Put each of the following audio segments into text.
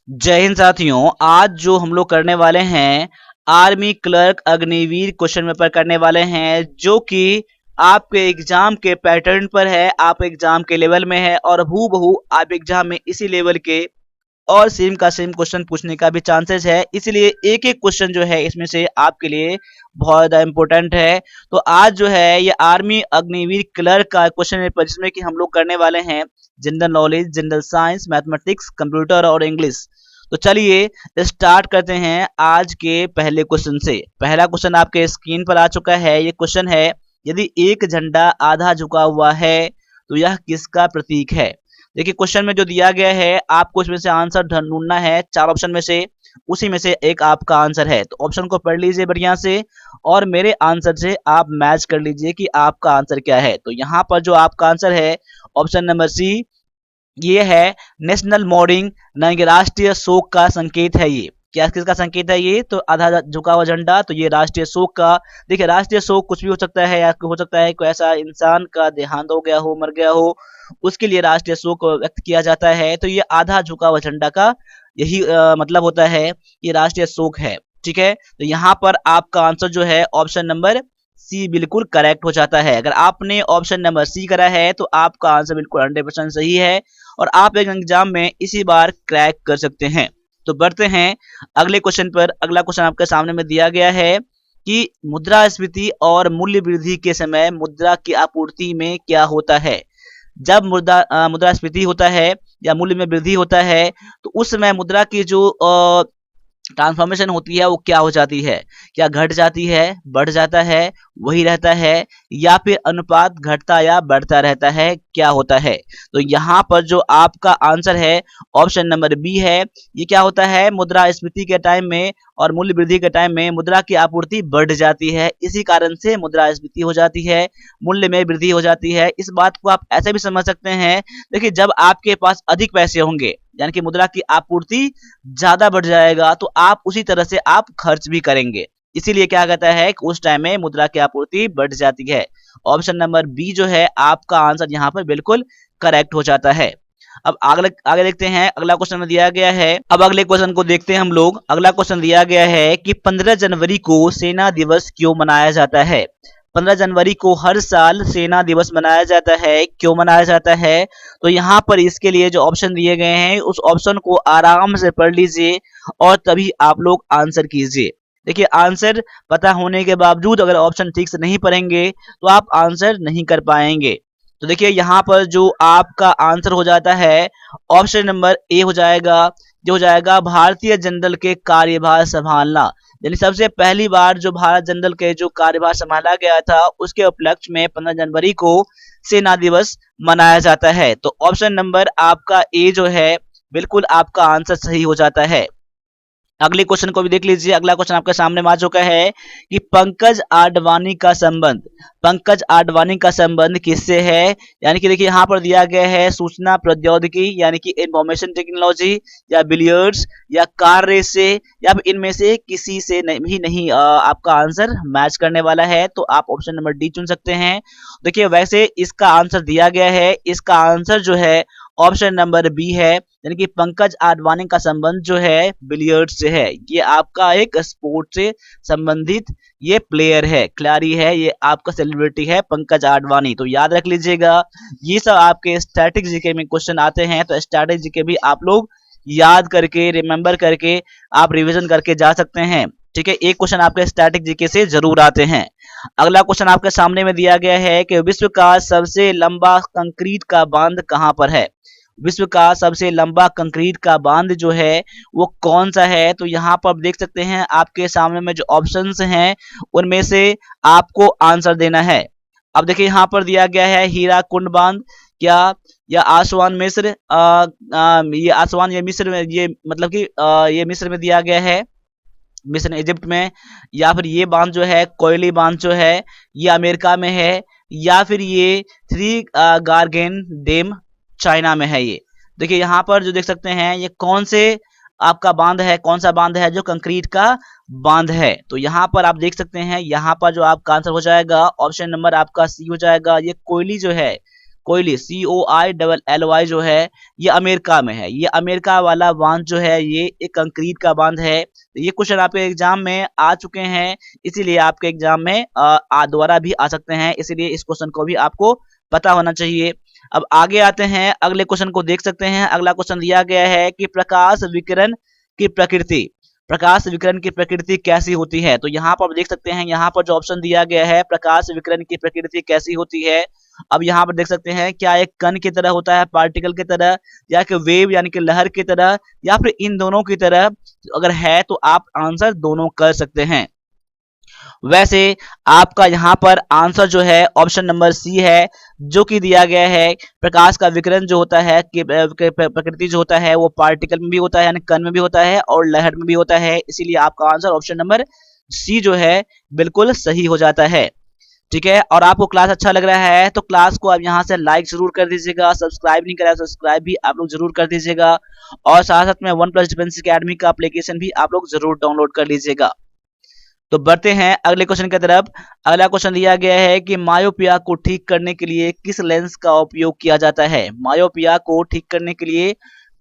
जय हिंद साथियों। आज जो हम लोग करने वाले हैं army clerk Agniveer question paper करने वाले हैं, जो कि आपके एग्जाम के पैटर्न पर है, आप एग्जाम के लेवल में है और हूबहू आप एग्जाम में इसी लेवल के और सेम का सेम क्वेश्चन पूछने का भी चांसेस है। इसलिए एक एक क्वेश्चन जो है इसमें से आपके लिए बहुत ज्यादा इंपॉर्टेंट है। तो आज जो है ये आर्मी अग्निवीर क्लर्क का क्वेश्चन पेपर, जिसमें कि हम लोग करने वाले हैं general knowledge, general science, mathematics, computer और इंग्लिश। तो चलिए स्टार्ट करते हैं आज के पहले क्वेश्चन से। पहला क्वेश्चन आपके स्क्रीन पर आ चुका है। ये क्वेश्चन है, यदि एक झंडा आधा झुका हुआ है तो यह किसका प्रतीक है। देखिए क्वेश्चन में जो दिया गया है, आपको इसमें से आंसर ढूंढना है। चार ऑप्शन में से उसी में से एक आपका आंसर है। तो ऑप्शन को पढ़ लीजिए बढ़िया से और मेरे आंसर से आप मैच कर लीजिए कि आपका आंसर क्या है। तो यहाँ पर जो आपका आंसर है ऑप्शन नंबर सी, ये है नेशनल मॉर्निंग, यानी कि राष्ट्रीय शोक का संकेत है। ये क्या किसका संकेत है? ये तो आधा झुका हुआ झंडा, तो ये राष्ट्रीय शोक का। देखिए राष्ट्रीय शोक कुछ भी हो सकता है, या हो सकता है कोई ऐसा इंसान का देहांत हो गया हो, मर गया हो, उसके लिए राष्ट्रीय शोक व्यक्त किया जाता है। तो ये आधा झुका हुआ झंडा का यही मतलब होता है, ये राष्ट्रीय शोक है। ठीक है, तो यहाँ पर आपका आंसर जो है ऑप्शन नंबर सी बिल्कुल करेक्ट हो जाता है। अगर आपने ऑप्शन नंबर सी करा है तो आपका आंसर बिल्कुल 100% सही है और आप एक एग्जाम में इसी बार क्रैक कर सकते हैं। तो बढ़ते हैं अगले क्वेश्चन पर। अगला क्वेश्चन आपके सामने में दिया गया है कि मुद्रास्फीति और मूल्य वृद्धि के समय मुद्रा की आपूर्ति में क्या होता है। जब मुद्रास्फीति होता है या मूल्य में वृद्धि होता है, तो उस समय मुद्रा की जो ट्रांसफॉर्मेशन होती है वो क्या हो जाती है? क्या घट जाती है, बढ़ जाता है, वही रहता है, या फिर अनुपात घटता या बढ़ता रहता है, क्या होता है? तो यहाँ पर जो आपका आंसर है ऑप्शन नंबर बी है। ये क्या होता है, मुद्रास्फीति के टाइम में और मूल्य वृद्धि के टाइम में मुद्रा की आपूर्ति बढ़ जाती है, इसी कारण से मुद्रास्फीति हो जाती है, मूल्य में वृद्धि हो जाती है। इस बात को आप ऐसे भी समझ सकते हैं, देखिए जब आपके पास अधिक पैसे होंगे, यानी कि मुद्रा की आपूर्ति ज्यादा बढ़ जाएगा, तो आप उसी तरह से आप खर्च भी करेंगे। इसीलिए क्या कहता है कि उस टाइम में मुद्रा की आपूर्ति बढ़ जाती है। ऑप्शन नंबर बी जो है आपका आंसर यहाँ पर बिल्कुल करेक्ट हो जाता है। अब आगे आगे देखते हैं। अगला क्वेश्चन में दिया गया है, अब अगले क्वेश्चन को देखते हैं हम लोग। अगला क्वेश्चन दिया गया है कि 15 जनवरी को सेना दिवस क्यों मनाया जाता है। 15 जनवरी को हर साल सेना दिवस मनाया जाता है, क्यों मनाया जाता है? तो यहाँ पर इसके लिए जो ऑप्शन दिए गए हैं उस ऑप्शन को आराम से पढ़ लीजिए और तभी आप लोग आंसर कीजिए। देखिए आंसर पता होने के बावजूद अगर ऑप्शन ठीक से नहीं पढ़ेंगे तो आप आंसर नहीं कर पाएंगे। तो देखिए यहाँ पर जो आपका आंसर हो जाता है ऑप्शन नंबर ए हो जाएगा, जो हो जाएगा भारतीय जनरल के कार्यभार संभालना। यानी सबसे पहली बार जो भारत जनरल के जो कार्यभार संभाला गया था, उसके उपलक्ष्य में 15 जनवरी को सेना दिवस मनाया जाता है। तो ऑप्शन नंबर आपका ए जो है बिल्कुल आपका आंसर सही हो जाता है। अगले क्वेश्चन को भी देख लीजिए। अगला क्वेश्चन आपके सामने आ चुका है कि पंकज आडवाणी का संबंध किससे है। यानी कि देखिए यहाँ पर दिया गया है सूचना प्रौद्योगिकी, यानी कि इंफॉर्मेशन टेक्नोलॉजी, या बिलियर्ड्स, या कार रेस से, या फिर इनमें से किसी से भी नहीं आपका आंसर मैच करने वाला है। तो आप ऑप्शन नंबर डी चुन सकते हैं। देखिए वैसे इसका आंसर दिया गया है, इसका आंसर जो है ऑप्शन नंबर बी है, यानी कि पंकज आडवाणी का संबंध जो है बिलियर्ड से है। ये आपका एक स्पोर्ट से संबंधित ये प्लेयर है, खिलाड़ी है, ये आपका सेलिब्रिटी है पंकज आडवाणी। तो याद रख लीजिएगा, ये सब आपके स्टैटिक जीके में क्वेश्चन आते हैं, तो स्टैटिक जीके भी आप लोग याद करके, रिमेंबर करके आप रिविजन करके जा सकते हैं। ठीक है, एक क्वेश्चन आपके स्टैटिक जीके से जरूर आते हैं। अगला क्वेश्चन आपके सामने में दिया गया है कि विश्व का सबसे लंबा कंक्रीट का बांध कहां पर है। विश्व का सबसे लंबा कंक्रीट का बांध जो है वो कौन सा है? तो यहाँ पर आप देख सकते हैं आपके सामने में जो ऑप्शंस हैं उनमें से आपको आंसर देना है। अब देखिए यहाँ पर दिया गया है हीरा कुंड बांध, क्या, या आसवान मिस्र, ये आसवान, ये मिस्र में, ये मतलब कि ये मिस्र में दिया गया है, मिस्र इजिप्ट में, या फिर ये बांध जो है कोयली बांध जो है ये अमेरिका में है, या फिर ये थ्री गार्गेन डैम चाइना में है। ये देखिए यहाँ पर जो देख सकते हैं ये कौन से आपका बांध है, कौन सा बांध है जो कंक्रीट का बांध है। तो यहाँ पर आप देख सकते हैं, यहाँ पर जो आपका आंसर हो जाएगा ऑप्शन नंबर आपका सी हो जाएगा। ये कोयली जो है, कोयली COILLY जो है ये अमेरिका में है। ये अमेरिका वाला बांध जो है ये एक कंक्रीट का बांध है। तो ये क्वेश्चन आपके एग्जाम में आ चुके हैं, इसीलिए आपके एग्जाम में दोबारा भी आ सकते हैं, इसीलिए इस क्वेश्चन को भी आपको पता होना चाहिए। अब आगे आते हैं, अगले क्वेश्चन को देख सकते हैं। अगला क्वेश्चन दिया गया है कि प्रकाश विकिरण की प्रकृति, प्रकाश विकिरण की प्रकृति कैसी होती है। तो यहाँ पर आप देख सकते हैं, यहाँ पर जो ऑप्शन दिया गया है प्रकाश विकिरण की प्रकृति कैसी होती है। अब यहाँ पर देख सकते हैं क्या एक कण की तरह होता है, पार्टिकल की तरह, या कि वेव यानी कि लहर की तरह, या फिर इन दोनों की तरह। अगर है तो आप आंसर दोनों कर सकते हैं। वैसे आपका यहाँ पर आंसर जो है ऑप्शन नंबर सी है, जो कि दिया गया है प्रकाश का विकिरण जो होता है कि प्रकृति जो होता है वो पार्टिकल में भी होता है, यानी कण में भी होता है और लहर में भी होता है। इसीलिए आपका आंसर ऑप्शन नंबर सी जो है बिल्कुल सही हो जाता है। ठीक है, और आपको क्लास अच्छा लग रहा है तो क्लास को आप यहाँ से लाइक जरूर कर दीजिएगा, सब्सक्राइब नहीं करा सब्सक्राइब भी आप लोग जरूर कर दीजिएगा, और साथ साथ में वन प्लस डिफेंस अकेडमी का एप्लीकेशन भी आप लोग जरूर डाउनलोड कर लीजिएगा। तो बढ़ते हैं अगले क्वेश्चन की तरफ। अगला क्वेश्चन दिया गया है कि मायोपिया को ठीक करने के लिए किस लेंस का उपयोग किया जाता है। मायोपिया को ठीक करने के लिए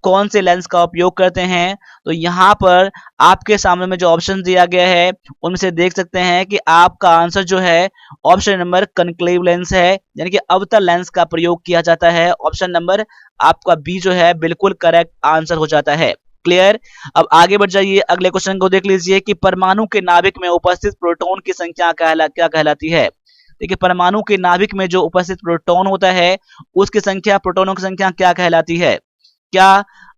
कौन से लेंस का उपयोग करते हैं। तो यहाँ पर आपके सामने में जो ऑप्शन दिया गया है उनमें से देख सकते हैं कि आपका आंसर जो है ऑप्शन नंबर कनक्लेव लेंस है, यानी कि अवतल लेंस का प्रयोग किया जाता है। ऑप्शन नंबर आपका बी जो है बिल्कुल करेक्ट आंसर हो जाता है। क्लियर। अब आगे बढ़ जाइए, अगले क्वेश्चन को देख लीजिए कि परमाणु के नाभिक में उपस्थित प्रोटॉन की संख्या क्या कहलाती है। देखिए परमाणु के नाभिक में जो उपस्थित प्रोटॉन होता है उसकी संख्या, प्रोटॉनों की संख्या क्या कहलाती है। क्या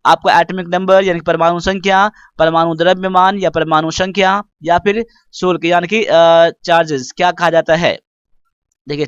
आपका एटॉमिक नंबर यानी परमाणु संख्या, परमाणु द्रव्यमान या परमाणु संख्या, या फिर शुल्क यानी कि चार्जेस क्या कहा जाता है। देखिए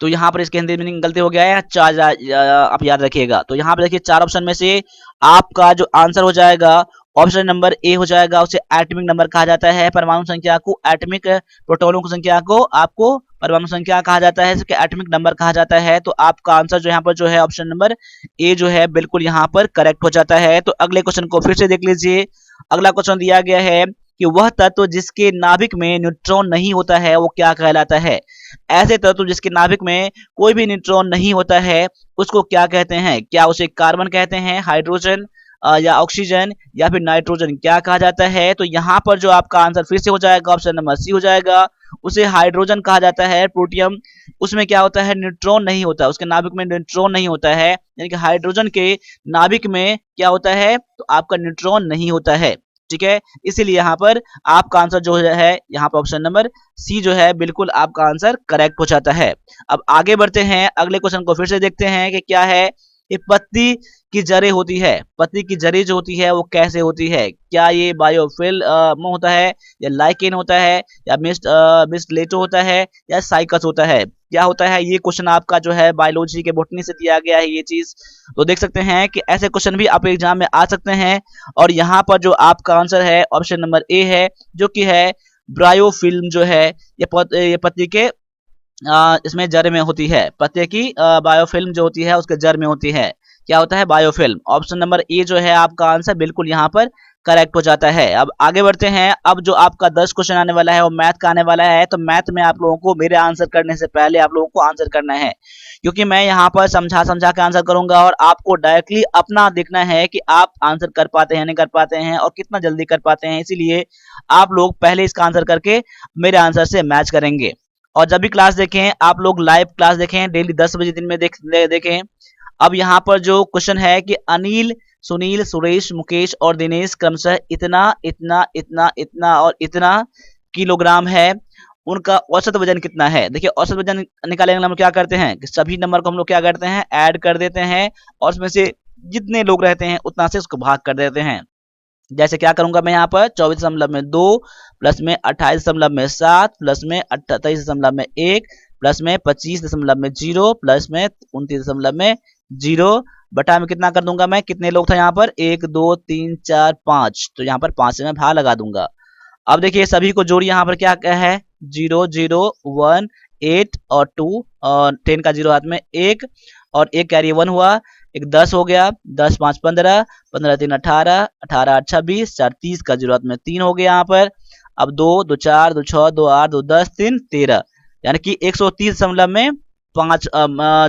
तो यहाँ पर इसके हिंदी मीनिंग गलती हो गया है, चार्ज आप याद रखिएगा। तो यहाँ पर देखिए चार ऑप्शन में से आपका जो आंसर हो जाएगा ऑप्शन नंबर ए हो जाएगा, उसे एटॉमिक नंबर कहा जाता है। परमाणु संख्या को एटॉमिक, प्रोटॉनों की संख्या को आपको परमाणु संख्या कहा जाता है, इसके एटॉमिक नंबर कहा जाता है। तो आपका आंसर जो यहाँ पर जो है ऑप्शन नंबर ए जो है बिल्कुल यहाँ पर करेक्ट हो जाता है। तो अगले क्वेश्चन को फिर से देख लीजिए। अगला क्वेश्चन दिया गया है कि वह तत्व जिसके नाभिक में न्यूट्रॉन नहीं होता है वो क्या कहलाता है। ऐसे तत्व जिसके नाभिक में कोई भी न्यूट्रॉन नहीं होता है उसको क्या कहते हैं। क्या उसे कार्बन कहते हैं, हाइड्रोजन या ऑक्सीजन, या फिर नाइट्रोजन क्या कहा जाता है। तो यहाँ पर जो आपका आंसर फिर से हो जाएगा ऑप्शन नंबर सी हो जाएगा, उसे हाइड्रोजन कहा जाता है। प्रोटियम उसमें क्या होता है, न्यूट्रॉन नहीं होता, उसके नाभिक में न्यूट्रॉन नहीं होता है, यानी कि हाइड्रोजन के नाभिक में क्या होता है, तो आपका न्यूट्रॉन नहीं होता है। ठीक है, इसीलिए यहाँ पर आपका आंसर जो है यहाँ पर ऑप्शन नंबर सी जो है बिल्कुल आपका आंसर करेक्ट हो जाता है। अब आगे बढ़ते हैं, अगले क्वेश्चन को फिर से देखते हैं कि क्या है। ये पत्ती की जड़ें होती है, पत्ती की जड़ें जो होती है वो कैसे होती है। क्या ये बायोफिल्म होता है, या लाइकेन होता है, या मिस्टलेटो होता है, या साइकस होता है, क्या होता है। ये क्वेश्चन आपका जो है बायोलॉजी के बॉटनी से दिया गया है ये चीज। तो देख सकते हैं कि ऐसे क्वेश्चन भी आप एग्जाम में आ सकते हैं, और यहाँ पर जो आपका आंसर है ऑप्शन नंबर ए है, जो कि है ब्रायोफिल्म जो है ये पत्ती के इसमें जड़ में होती है। पत्ते की बायोफिल्म जो होती है उसके जड़ में होती है, क्या होता है, बायोफिल्म। ऑप्शन नंबर ए जो है आपका आंसर बिल्कुल यहाँ पर करेक्ट हो जाता है। अब आगे बढ़ते हैं, अब जो आपका 10 क्वेश्चन आने वाला है वो मैथ का आने वाला है। तो मैथ में आप लोगों को मेरे आंसर करने से पहले आप लोगों को आंसर करना है, क्योंकि मैं यहाँ पर समझा के आंसर करूंगा, और आपको डायरेक्टली अपना देखना है कि आप आंसर कर पाते हैं नहीं कर पाते हैं, और कितना जल्दी कर पाते हैं। इसीलिए आप लोग पहले इसका आंसर करके मेरे आंसर से मैच करेंगे। और जब भी क्लास देखें आप लोग लाइव क्लास देखें, डेली 10 बजे दिन में देखें। अब यहाँ पर जो क्वेश्चन है कि अनिल, सुनील, सुरेश, मुकेश और दिनेश क्रमशः इतना इतना इतना इतना और इतना किलोग्राम है, उनका औसत वजन कितना है। देखिए औसत वजन निकालेंगे हम लोग क्या करते हैं कि सभी नंबर को हम लोग क्या करते हैं, ऐड कर देते हैं, और उसमें से जितने लोग रहते हैं उतना से उसको भाग कर देते हैं। जैसे क्या करूंगा मैं यहाँ पर 24.2 प्लस में 28.7 प्लस में 28.1 प्लस में 25.0 प्लस में 29.0 बटा में कितना कर दूंगा मैं, कितने लोग थे यहाँ पर, 1 2 3 4 5, तो यहाँ पर 5 से मैं भाग लगा दूंगा। अब देखिए सभी को जोड़ी, यहाँ पर क्या है 0 0 1 8 और 2 और 10 का 0 हाथ में 1 और 1 कैरी 1 हुआ, एक 10 हो गया, 10 5 15, 15 3 18, 18 8 26, 4 30 का 0 हाथ में 3 हो गया यहाँ पर। अब 2 2 4 2 6 2 8 2 10 3 13, यानी कि 130 दशमलव में 5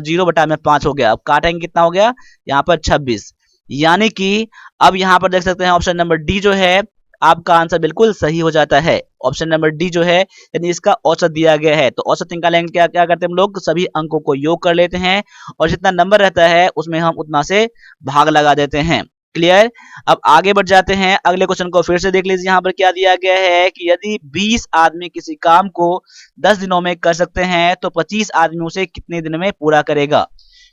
0/5 हो गया। अब काटेंगे कितना हो गया यहाँ पर 26, यानी कि अब यहाँ पर देख सकते हैं ऑप्शन नंबर डी जो है आपका आंसर बिल्कुल सही हो जाता है। ऑप्शन नंबर डी जो है यानी इसका औसत दिया गया है, तो औसत निकालेंगे क्या क्या करते हैं हम लोग, सभी अंकों को योग कर लेते हैं और जितना नंबर रहता है उसमें हम उतना से भाग लगा देते हैं। क्लियर। अब आगे बढ़ जाते हैं, अगले क्वेश्चन को फिर से देख लीजिए। यहाँ पर क्या दिया गया है कि यदि 20 आदमी किसी काम को 10 दिनों में कर सकते हैं तो 25 आदमी उसे कितने दिन में पूरा करेगा।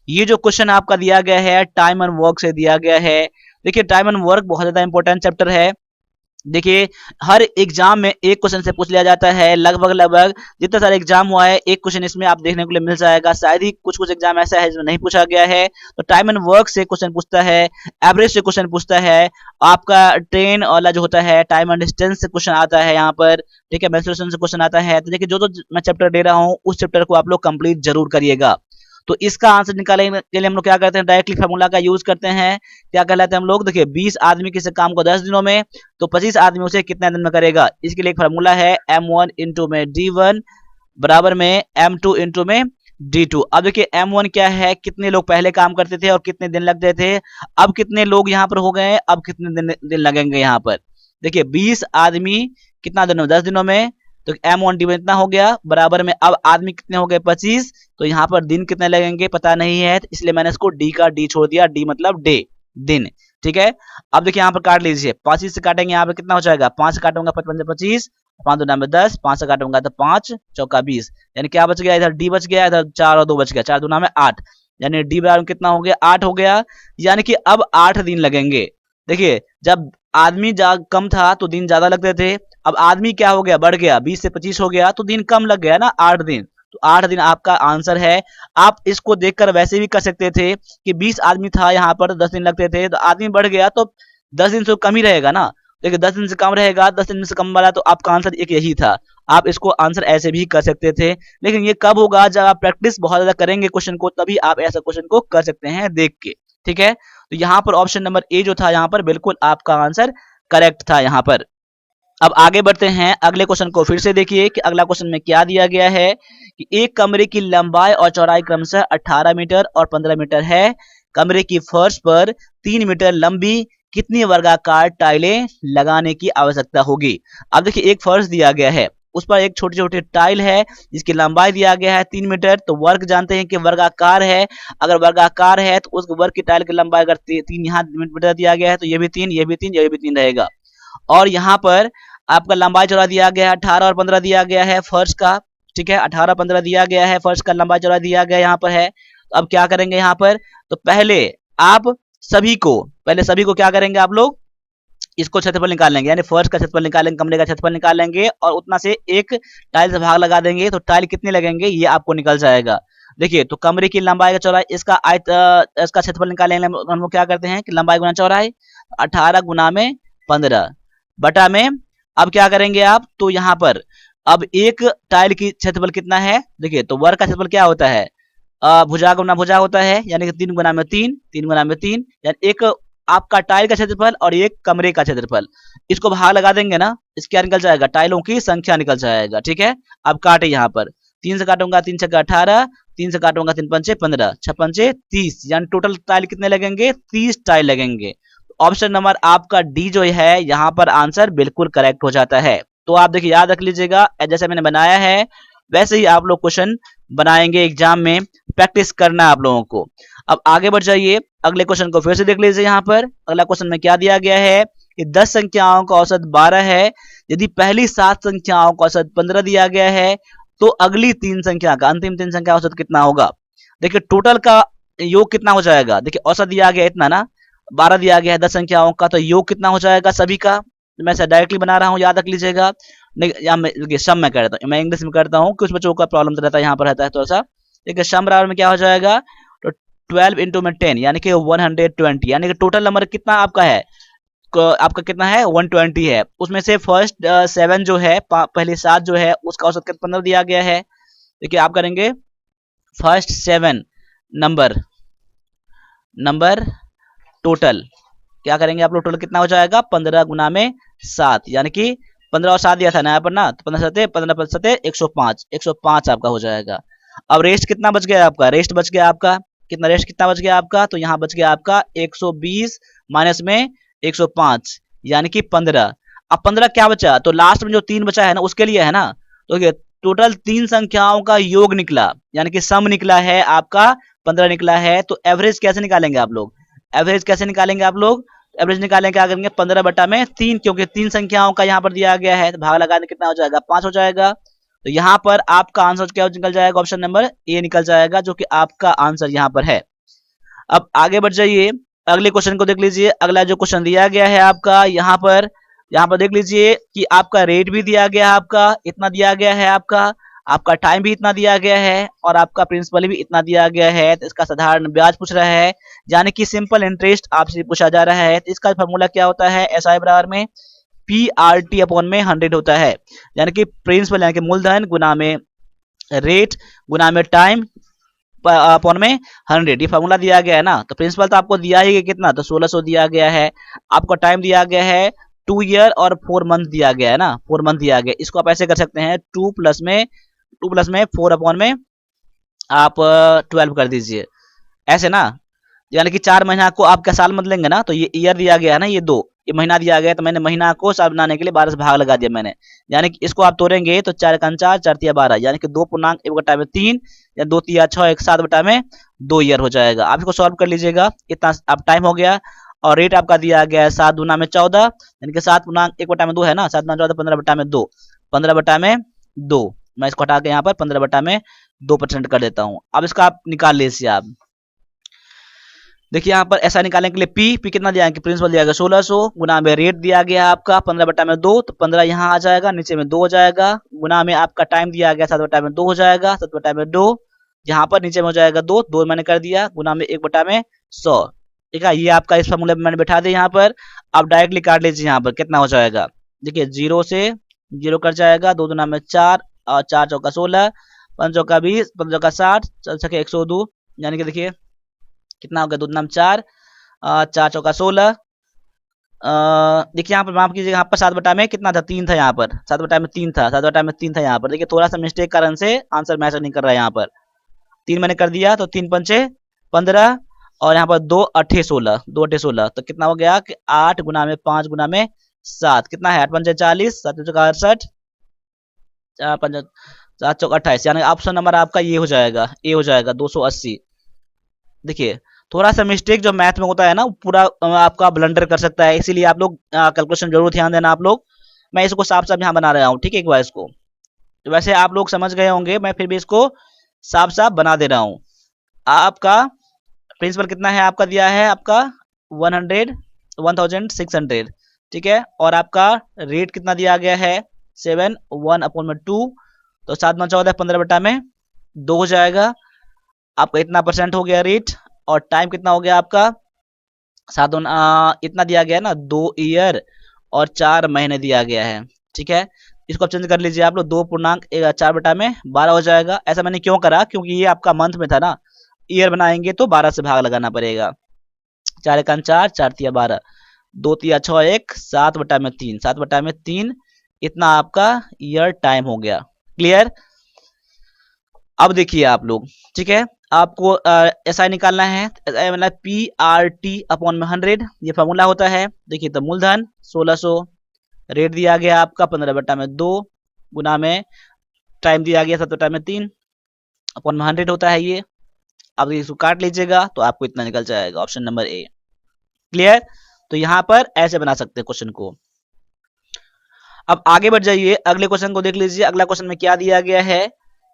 ये जो क्वेश्चन आपका दिया गया है टाइम एंड वर्क से दिया गया है। देखिए टाइम एंड वर्क बहुत ज्यादा इंपॉर्टेंट चैप्टर है। देखिए हर एग्जाम में एक क्वेश्चन से पूछ लिया जाता है, लगभग जितना सारा एग्जाम हुआ है एक क्वेश्चन इसमें आप देखने को लिए मिल जाएगा। शायद ही कुछ एग्जाम ऐसा है जिसमें नहीं पूछा गया है। तो टाइम एंड वर्क से क्वेश्चन पूछता है, एवरेज से क्वेश्चन पूछता है, आपका ट्रेन वाला जो होता है टाइम एंड डिस्टेंस से क्वेश्चन आता है यहाँ पर, ठीक है, मेंसुरेशन से क्वेश्चन आता है। तो देखिए जो मैं चैप्टर दे रहा हूँ उस चैप्टर को आप लोग कंप्लीट जरूर करिएगा। तो इसका आंसर निकालने के लिए हम लोग क्या करते हैं, डायरेक्टली फार्मूला का यूज करते हैं। क्या कहलाते हैं हम लोग, देखिए 20 आदमी किसी काम को 10 दिनों में तो 25 आदमी उसे कितने दिन में करेगा। इसके लिए एक फार्मूला है M1 इंटू में D1 बराबर में M2 इंटू में D2। अब देखिए M1 क्या है, कितने लोग पहले काम करते थे और कितने दिन लगते थे। अब कितने लोग यहाँ पर हो गए, अब कितने दिन लगेंगे यहाँ पर। देखिए 20 आदमी कितना दिनों, 10 दिनों में, तो M1 D1 इतना हो गया बराबर में अब आदमी कितने हो गए 25, तो यहाँ पर दिन कितने लगेंगे पता नहीं है, तो इसलिए मैंने इसको डी का डी छोड़ दिया, डी मतलब डे, दिन। ठीक है, अब देखिए यहाँ पर काट लीजिए, 25 से काटेंगे यहाँ पर कितना हो जाएगा, 5 से काटूंगा 55 से 25, 5 2 9 10, 5 से काटूंगा तो 5 चौका 20, यानी क्या बच गया, इधर डी बच गया, इधर 4 और 2 बच गया, 4 2 9 8, यानी डी बराबर कितना हो गया 8 हो गया, यानी कि अब 8 दिन लगेंगे। देखिए जब आदमी कम था तो दिन ज्यादा लगते थे, अब आदमी क्या हो गया, बढ़ गया, 20 से 25 हो गया तो दिन कम लग गया ना, 8 दिन। तो 8 दिन आपका आंसर है। आप इसको देखकर वैसे भी कर सकते थे कि 20 आदमी था यहाँ पर 10 दिन लगते थे, तो आदमी बढ़ गया तो 10 दिन से कम ही रहेगा ना। देखिए 10 दिन से कम रहेगा, 10 दिन से कम वाला, तो आपका आंसर एक यही था। आप इसको आंसर ऐसे भी कर सकते थे, लेकिन ये कब होगा, जब आप प्रैक्टिस बहुत ज्यादा करेंगे क्वेश्चन को, तभी आप ऐसा क्वेश्चन को कर सकते हैं देख के। ठीक है, तो यहाँ पर ऑप्शन नंबर ए जो था यहाँ पर बिल्कुल आपका आंसर करेक्ट था यहाँ पर। अब आगे बढ़ते हैं, अगले क्वेश्चन को फिर से देखिए कि अगला क्वेश्चन में क्या दिया गया है कि एक कमरे की लंबाई और चौड़ाई क्रमशः 18 मीटर और 15 मीटर है। कमरे की फर्श पर 3 मीटर लंबी कितनी वर्गाकार टाइलें लगाने की आवश्यकता होगी। अब देखिए एक फर्श दिया गया है, उस पर एक छोटी छोटी टाइल है जिसकी लंबाई दिया गया है 3 मीटर, तो वर्ग जानते हैं कि वर्गाकार है। अगर वर्गाकार है तो उस वर्ग की टाइल की लंबाई अगर 3 यहाँ मीटर दिया गया है तो ये भी 3, ये भी 3, ये भी 3 रहेगा। और यहाँ पर आपका लंबाई चौड़ा दिया गया है 18 और 15 दिया गया है फर्श का। ठीक है, 18 15 दिया गया है, फर्श का लंबाई चौड़ा दिया गया यहाँ पर है। तो अब क्या करेंगे यहाँ पर, तो पहले सभी को क्या करेंगे आप लोग, इसको क्षेत्रफल निकाल लेंगे, यानी फर्श का क्षेत्रफल निकालेंगे, कमरे का क्षेत्रफल निकाल लेंगे और उतना से एक टाइल से भाग लगा देंगे, तो टाइल कितने लगेंगे ये आपको निकल जाएगा। देखिए तो कमरे की लंबाई का चौड़ाई, इसका इसका क्षेत्रफल निकालेंगे हम लोग क्या करते हैं कि लंबाई गुना चौड़ाई 18 गुना में 15 बटा में, अब क्या करेंगे आप, तो यहाँ पर अब एक टाइल की क्षेत्रफल कितना है, देखिए तो वर्ग का क्षेत्रफल क्या होता है, भुजा गुना भुजा होता है, यानी कि 3 गुना में 3, 3 गुना में 3, यानी एक आपका टाइल का क्षेत्रफल और एक कमरे का क्षेत्रफल, इसको भाग लगा देंगे ना, इसके क्या निकल जाएगा, टाइलों की संख्या निकल जाएगा। ठीक है, अब काटे यहाँ पर 3 से काटूंगा 3 छक्का 18, 3 से काटूंगा 3 पंचे 15, 6 पंचे 30, यानी टोटल टाइल कितने लगेंगे, 30 टाइल लगेंगे। ऑप्शन नंबर आपका डी जो है यहाँ पर आंसर बिल्कुल करेक्ट हो जाता है। तो आप देखिए याद रख लीजिएगा, जैसे मैंने बनाया है वैसे ही आप लोग क्वेश्चन बनाएंगे एग्जाम में, प्रैक्टिस करना आप लोगों को। अब आगे बढ़ जाइए, अगले क्वेश्चन को फिर से देख लीजिए। यहाँ पर अगला क्वेश्चन में क्या दिया गया है कि 10 संख्याओं का औसत 12 है, यदि पहली 7 संख्याओं का औसत 15 दिया गया है तो अगली 3 संख्या का अंतिम 3 संख्या औसत कितना होगा। देखिए टोटल का योग कितना हो जाएगा, देखिए औसत दिया गया इतना ना, 12 दिया गया है 10 संख्याओं का, तो योग कितना हो जाएगा सभी का, मैं डायरेक्टली बना रहा हूँ, याद रख लीजिएगा। सम में करता हूँ, मैं इंग्लिश में करता हूँ, कुछ बच्चों का प्रॉब्लम रहता है यहाँ पर रहता है थोड़ा सा। देखिए सम बराबर में क्या हो जाएगा, तो 12 इंटू में 10 यानी कि 120, यानी कि टोटल नंबर कितना आपका है, आपका कितना है 120 है। उसमें से फर्स्ट 7 जो है, पहले 7 जो है उसका औसत 15 दिया गया है। देखिए आप करेंगे फर्स्ट 7 नंबर टोटल क्या करेंगे आप लोग, टोटल कितना हो जाएगा 15 गुना में 7, यानी कि 15 और 7 दिया था ना यहाँ पर ना, तो 15 7 15 7 105 105 आपका हो जाएगा। अब रेस्ट कितना बच गया आपका, रेस्ट बच गया आपका कितना, रेस्ट कितना बच गया आपका, तो यहाँ बच गया आपका 120 माइनस में 105 यानी कि 15। अब 15 क्या बचा, तो लास्ट में जो 3 बचा है ना उसके लिए है ना, तो टोटल 3 संख्याओं का योग निकला यानी कि सम निकला है आपका 15 निकला है। तो एवरेज कैसे निकालेंगे आप लोग, एवरेज कैसे निकालेंगे आप लोग, एवरेज निकालेंगे क्या करेंगे 15 बटा में 3, क्योंकि 3 संख्याओं का यहाँ पर दिया गया है, तो भाग लगाने कितना हो जाएगा 5 हो जाएगा। तो यहाँ पर आपका आंसर क्या निकल जाएगा, ऑप्शन नंबर ए निकल जाएगा, जो कि आपका आंसर यहाँ पर है। अब आगे बढ़ जाइए, अगले क्वेश्चन को देख लीजिए। अगला जो क्वेश्चन दिया गया है आपका यहाँ पर देख लीजिए कि आपका रेट भी दिया गया है, आपका इतना दिया गया है, आपका टाइम भी इतना दिया गया है और आपका प्रिंसिपल भी इतना दिया गया है। तो इसका साधारण ब्याज पूछ रहा है, यानी कि सिंपल इंटरेस्ट आपसे पूछा जा रहा है। तो इसका फॉर्मूला क्या होता है, एसआई बराबर में PRT अपॉन में 100 होता है, यानी कि प्रिंसिपल यानी कि मूलधन गुना में रेट गुना में टाइम अपॉन में 100, ये फॉर्मूला दिया गया है ना। तो प्रिंसिपल तो आपको दिया ही कितना, तो 1600 दिया गया है। आपको टाइम दिया गया है 2 ईयर और 4 मंथ दिया गया है ना, 4 मंथ दिया गया। इसको आप ऐसे कर सकते हैं 2 प्लस में 4 अपॉन में आप 12 कर दीजिए, ऐसे ना, यानी कि 4 महीना को आप क्या साल मत लेंगे ना, तो ये ईयर दिया गया है ना, ये महीना दिया गया, तो मैंने महीना को साल बनाने के लिए 12 से भाग लगा दिया मैंने, यानी कि इसको आप तोड़ेंगे तो 4 का 4 4 तिया 12, यानी कि 2.1/3 या 2 तिया 6 1 7 बटा में 2 ईयर हो जाएगा। आप इसको सॉल्व कर लीजिएगा, इतना अब टाइम हो गया और रेट आपका दिया गया है 7 दूना में 14, यानी कि 7.1/2 है ना, 7 दूना 14 15 बटा में 2, 15 बटा में 2। मैं इसको हटा के यहाँ पर 15 बटा में 2% कर देता हूँ। अब इसका आप निकाल लीजिए। आप देखिए यहाँ पर ऐसा निकालने के लिए पी कितना दिया है कि प्रिंसिपल दिया गया 1600 गुना में रेट दिया गया आपका 15 बटा में 2, तो 15 यहाँ आ जाएगा, नीचे में 2 हो जाएगा, गुना में आपका टाइम दिया गया 7 बटा में 2 हो जाएगा, 7 बटा में 2 यहाँ पर नीचे में हो जाएगा 2 मैंने कर दिया, गुना में 1 बटा में 100। ठीक है, ये आपका इस फॉर्मूले में मैंने बैठा दिया यहाँ पर। आप डायरेक्टली काट लीजिए, यहाँ पर कितना हो जाएगा, देखिए 0 से 0 कट जाएगा, 2 दूना में 4 और 4 चौका 16, 5 चौका 20, 5 चौका 60, 4 छके 102, यानी कि देखिए कितना हो गया, 2 दूना में 4, 4 चौका 16। देखिए यहाँ पर माफ कीजिएगा, यहाँ पर 7 बटा में कितना था, 3 था, यहाँ पर 7 बटा में 3 था, 7 बटा में 3 था यहाँ पर। देखिए थोड़ा सा मिस्टेक कारण से आंसर मैच नहीं कर रहा है, यहाँ पर 3 मैंने कर दिया, तो 3 पंचे 15 और यहाँ पर 2 अट्ठे 16, 2 अट्ठे 16, तो कितना हो गया कि 8 गुना में 5 गुना में 7, कितना है 8 पंचे 40, 7 चौका 68, 4 पंचे 7 चौका 28, यानी ऑप्शन नंबर आपका ये हो जाएगा, ए हो जाएगा 280। देखिए थोड़ा सा मिस्टेक जो मैथ में होता है ना, पूरा आपका ब्लंडर कर सकता है, इसीलिए आप लोग कैलकुलेशन जरूर ध्यान देना आप लोग। मैं इसको साफ साफ यहाँ बना रहा हूँ, ठीक है, एक बार इसको, तो वैसे आप लोग समझ गए होंगे, मैं फिर भी इसको साफ साफ बना दे रहा हूँ। आपका प्रिंसिपल कितना है, आपका दिया है आपका 1600, ठीक है, और आपका रेट कितना दिया गया है 7 1/2, तो 7 9 14 15 बटा में 2 हो जाएगा। आपका इतना % हो गया रेट, और टाइम कितना हो गया आपका 7 इतना दिया गया है ना, 2 ईयर और 4 महीने दिया गया है। ठीक है, इसको आप चेंज कर लीजिए आप लोग, 2.4 बटा में 12 हो जाएगा। ऐसा मैंने क्यों करा, क्योंकि ये आपका मंथ में था ना, ईयर बनाएंगे तो 12 से भाग लगाना पड़ेगा। 4 1 4, 4 तिया 12, 2 तिया 6 1, 7 बटा में 3, 7 बटा में 3, इतना आपका ईयर टाइम हो गया। क्लियर। अब देखिए आप लोग, ठीक है, आपको एसआई निकालना है, एसआई मतलब PRT अपॉन में 100, ये फॉर्मूला होता है। देखिए तो मूलधन 1600, रेट दिया गया आपका 15 बटा में 2, गुना में टाइम दिया गया 7 बटा में 3, अपॉन में 100 होता है ये। अब इसको काट लीजिएगा तो आपको इतना निकल जाएगा, ऑप्शन नंबर ए। क्लियर। तो यहाँ पर ऐसे बना सकते हैं क्वेश्चन को। अब आगे बढ़ जाइए, अगले क्वेश्चन को देख लीजिए। अगला क्वेश्चन में क्या दिया गया है,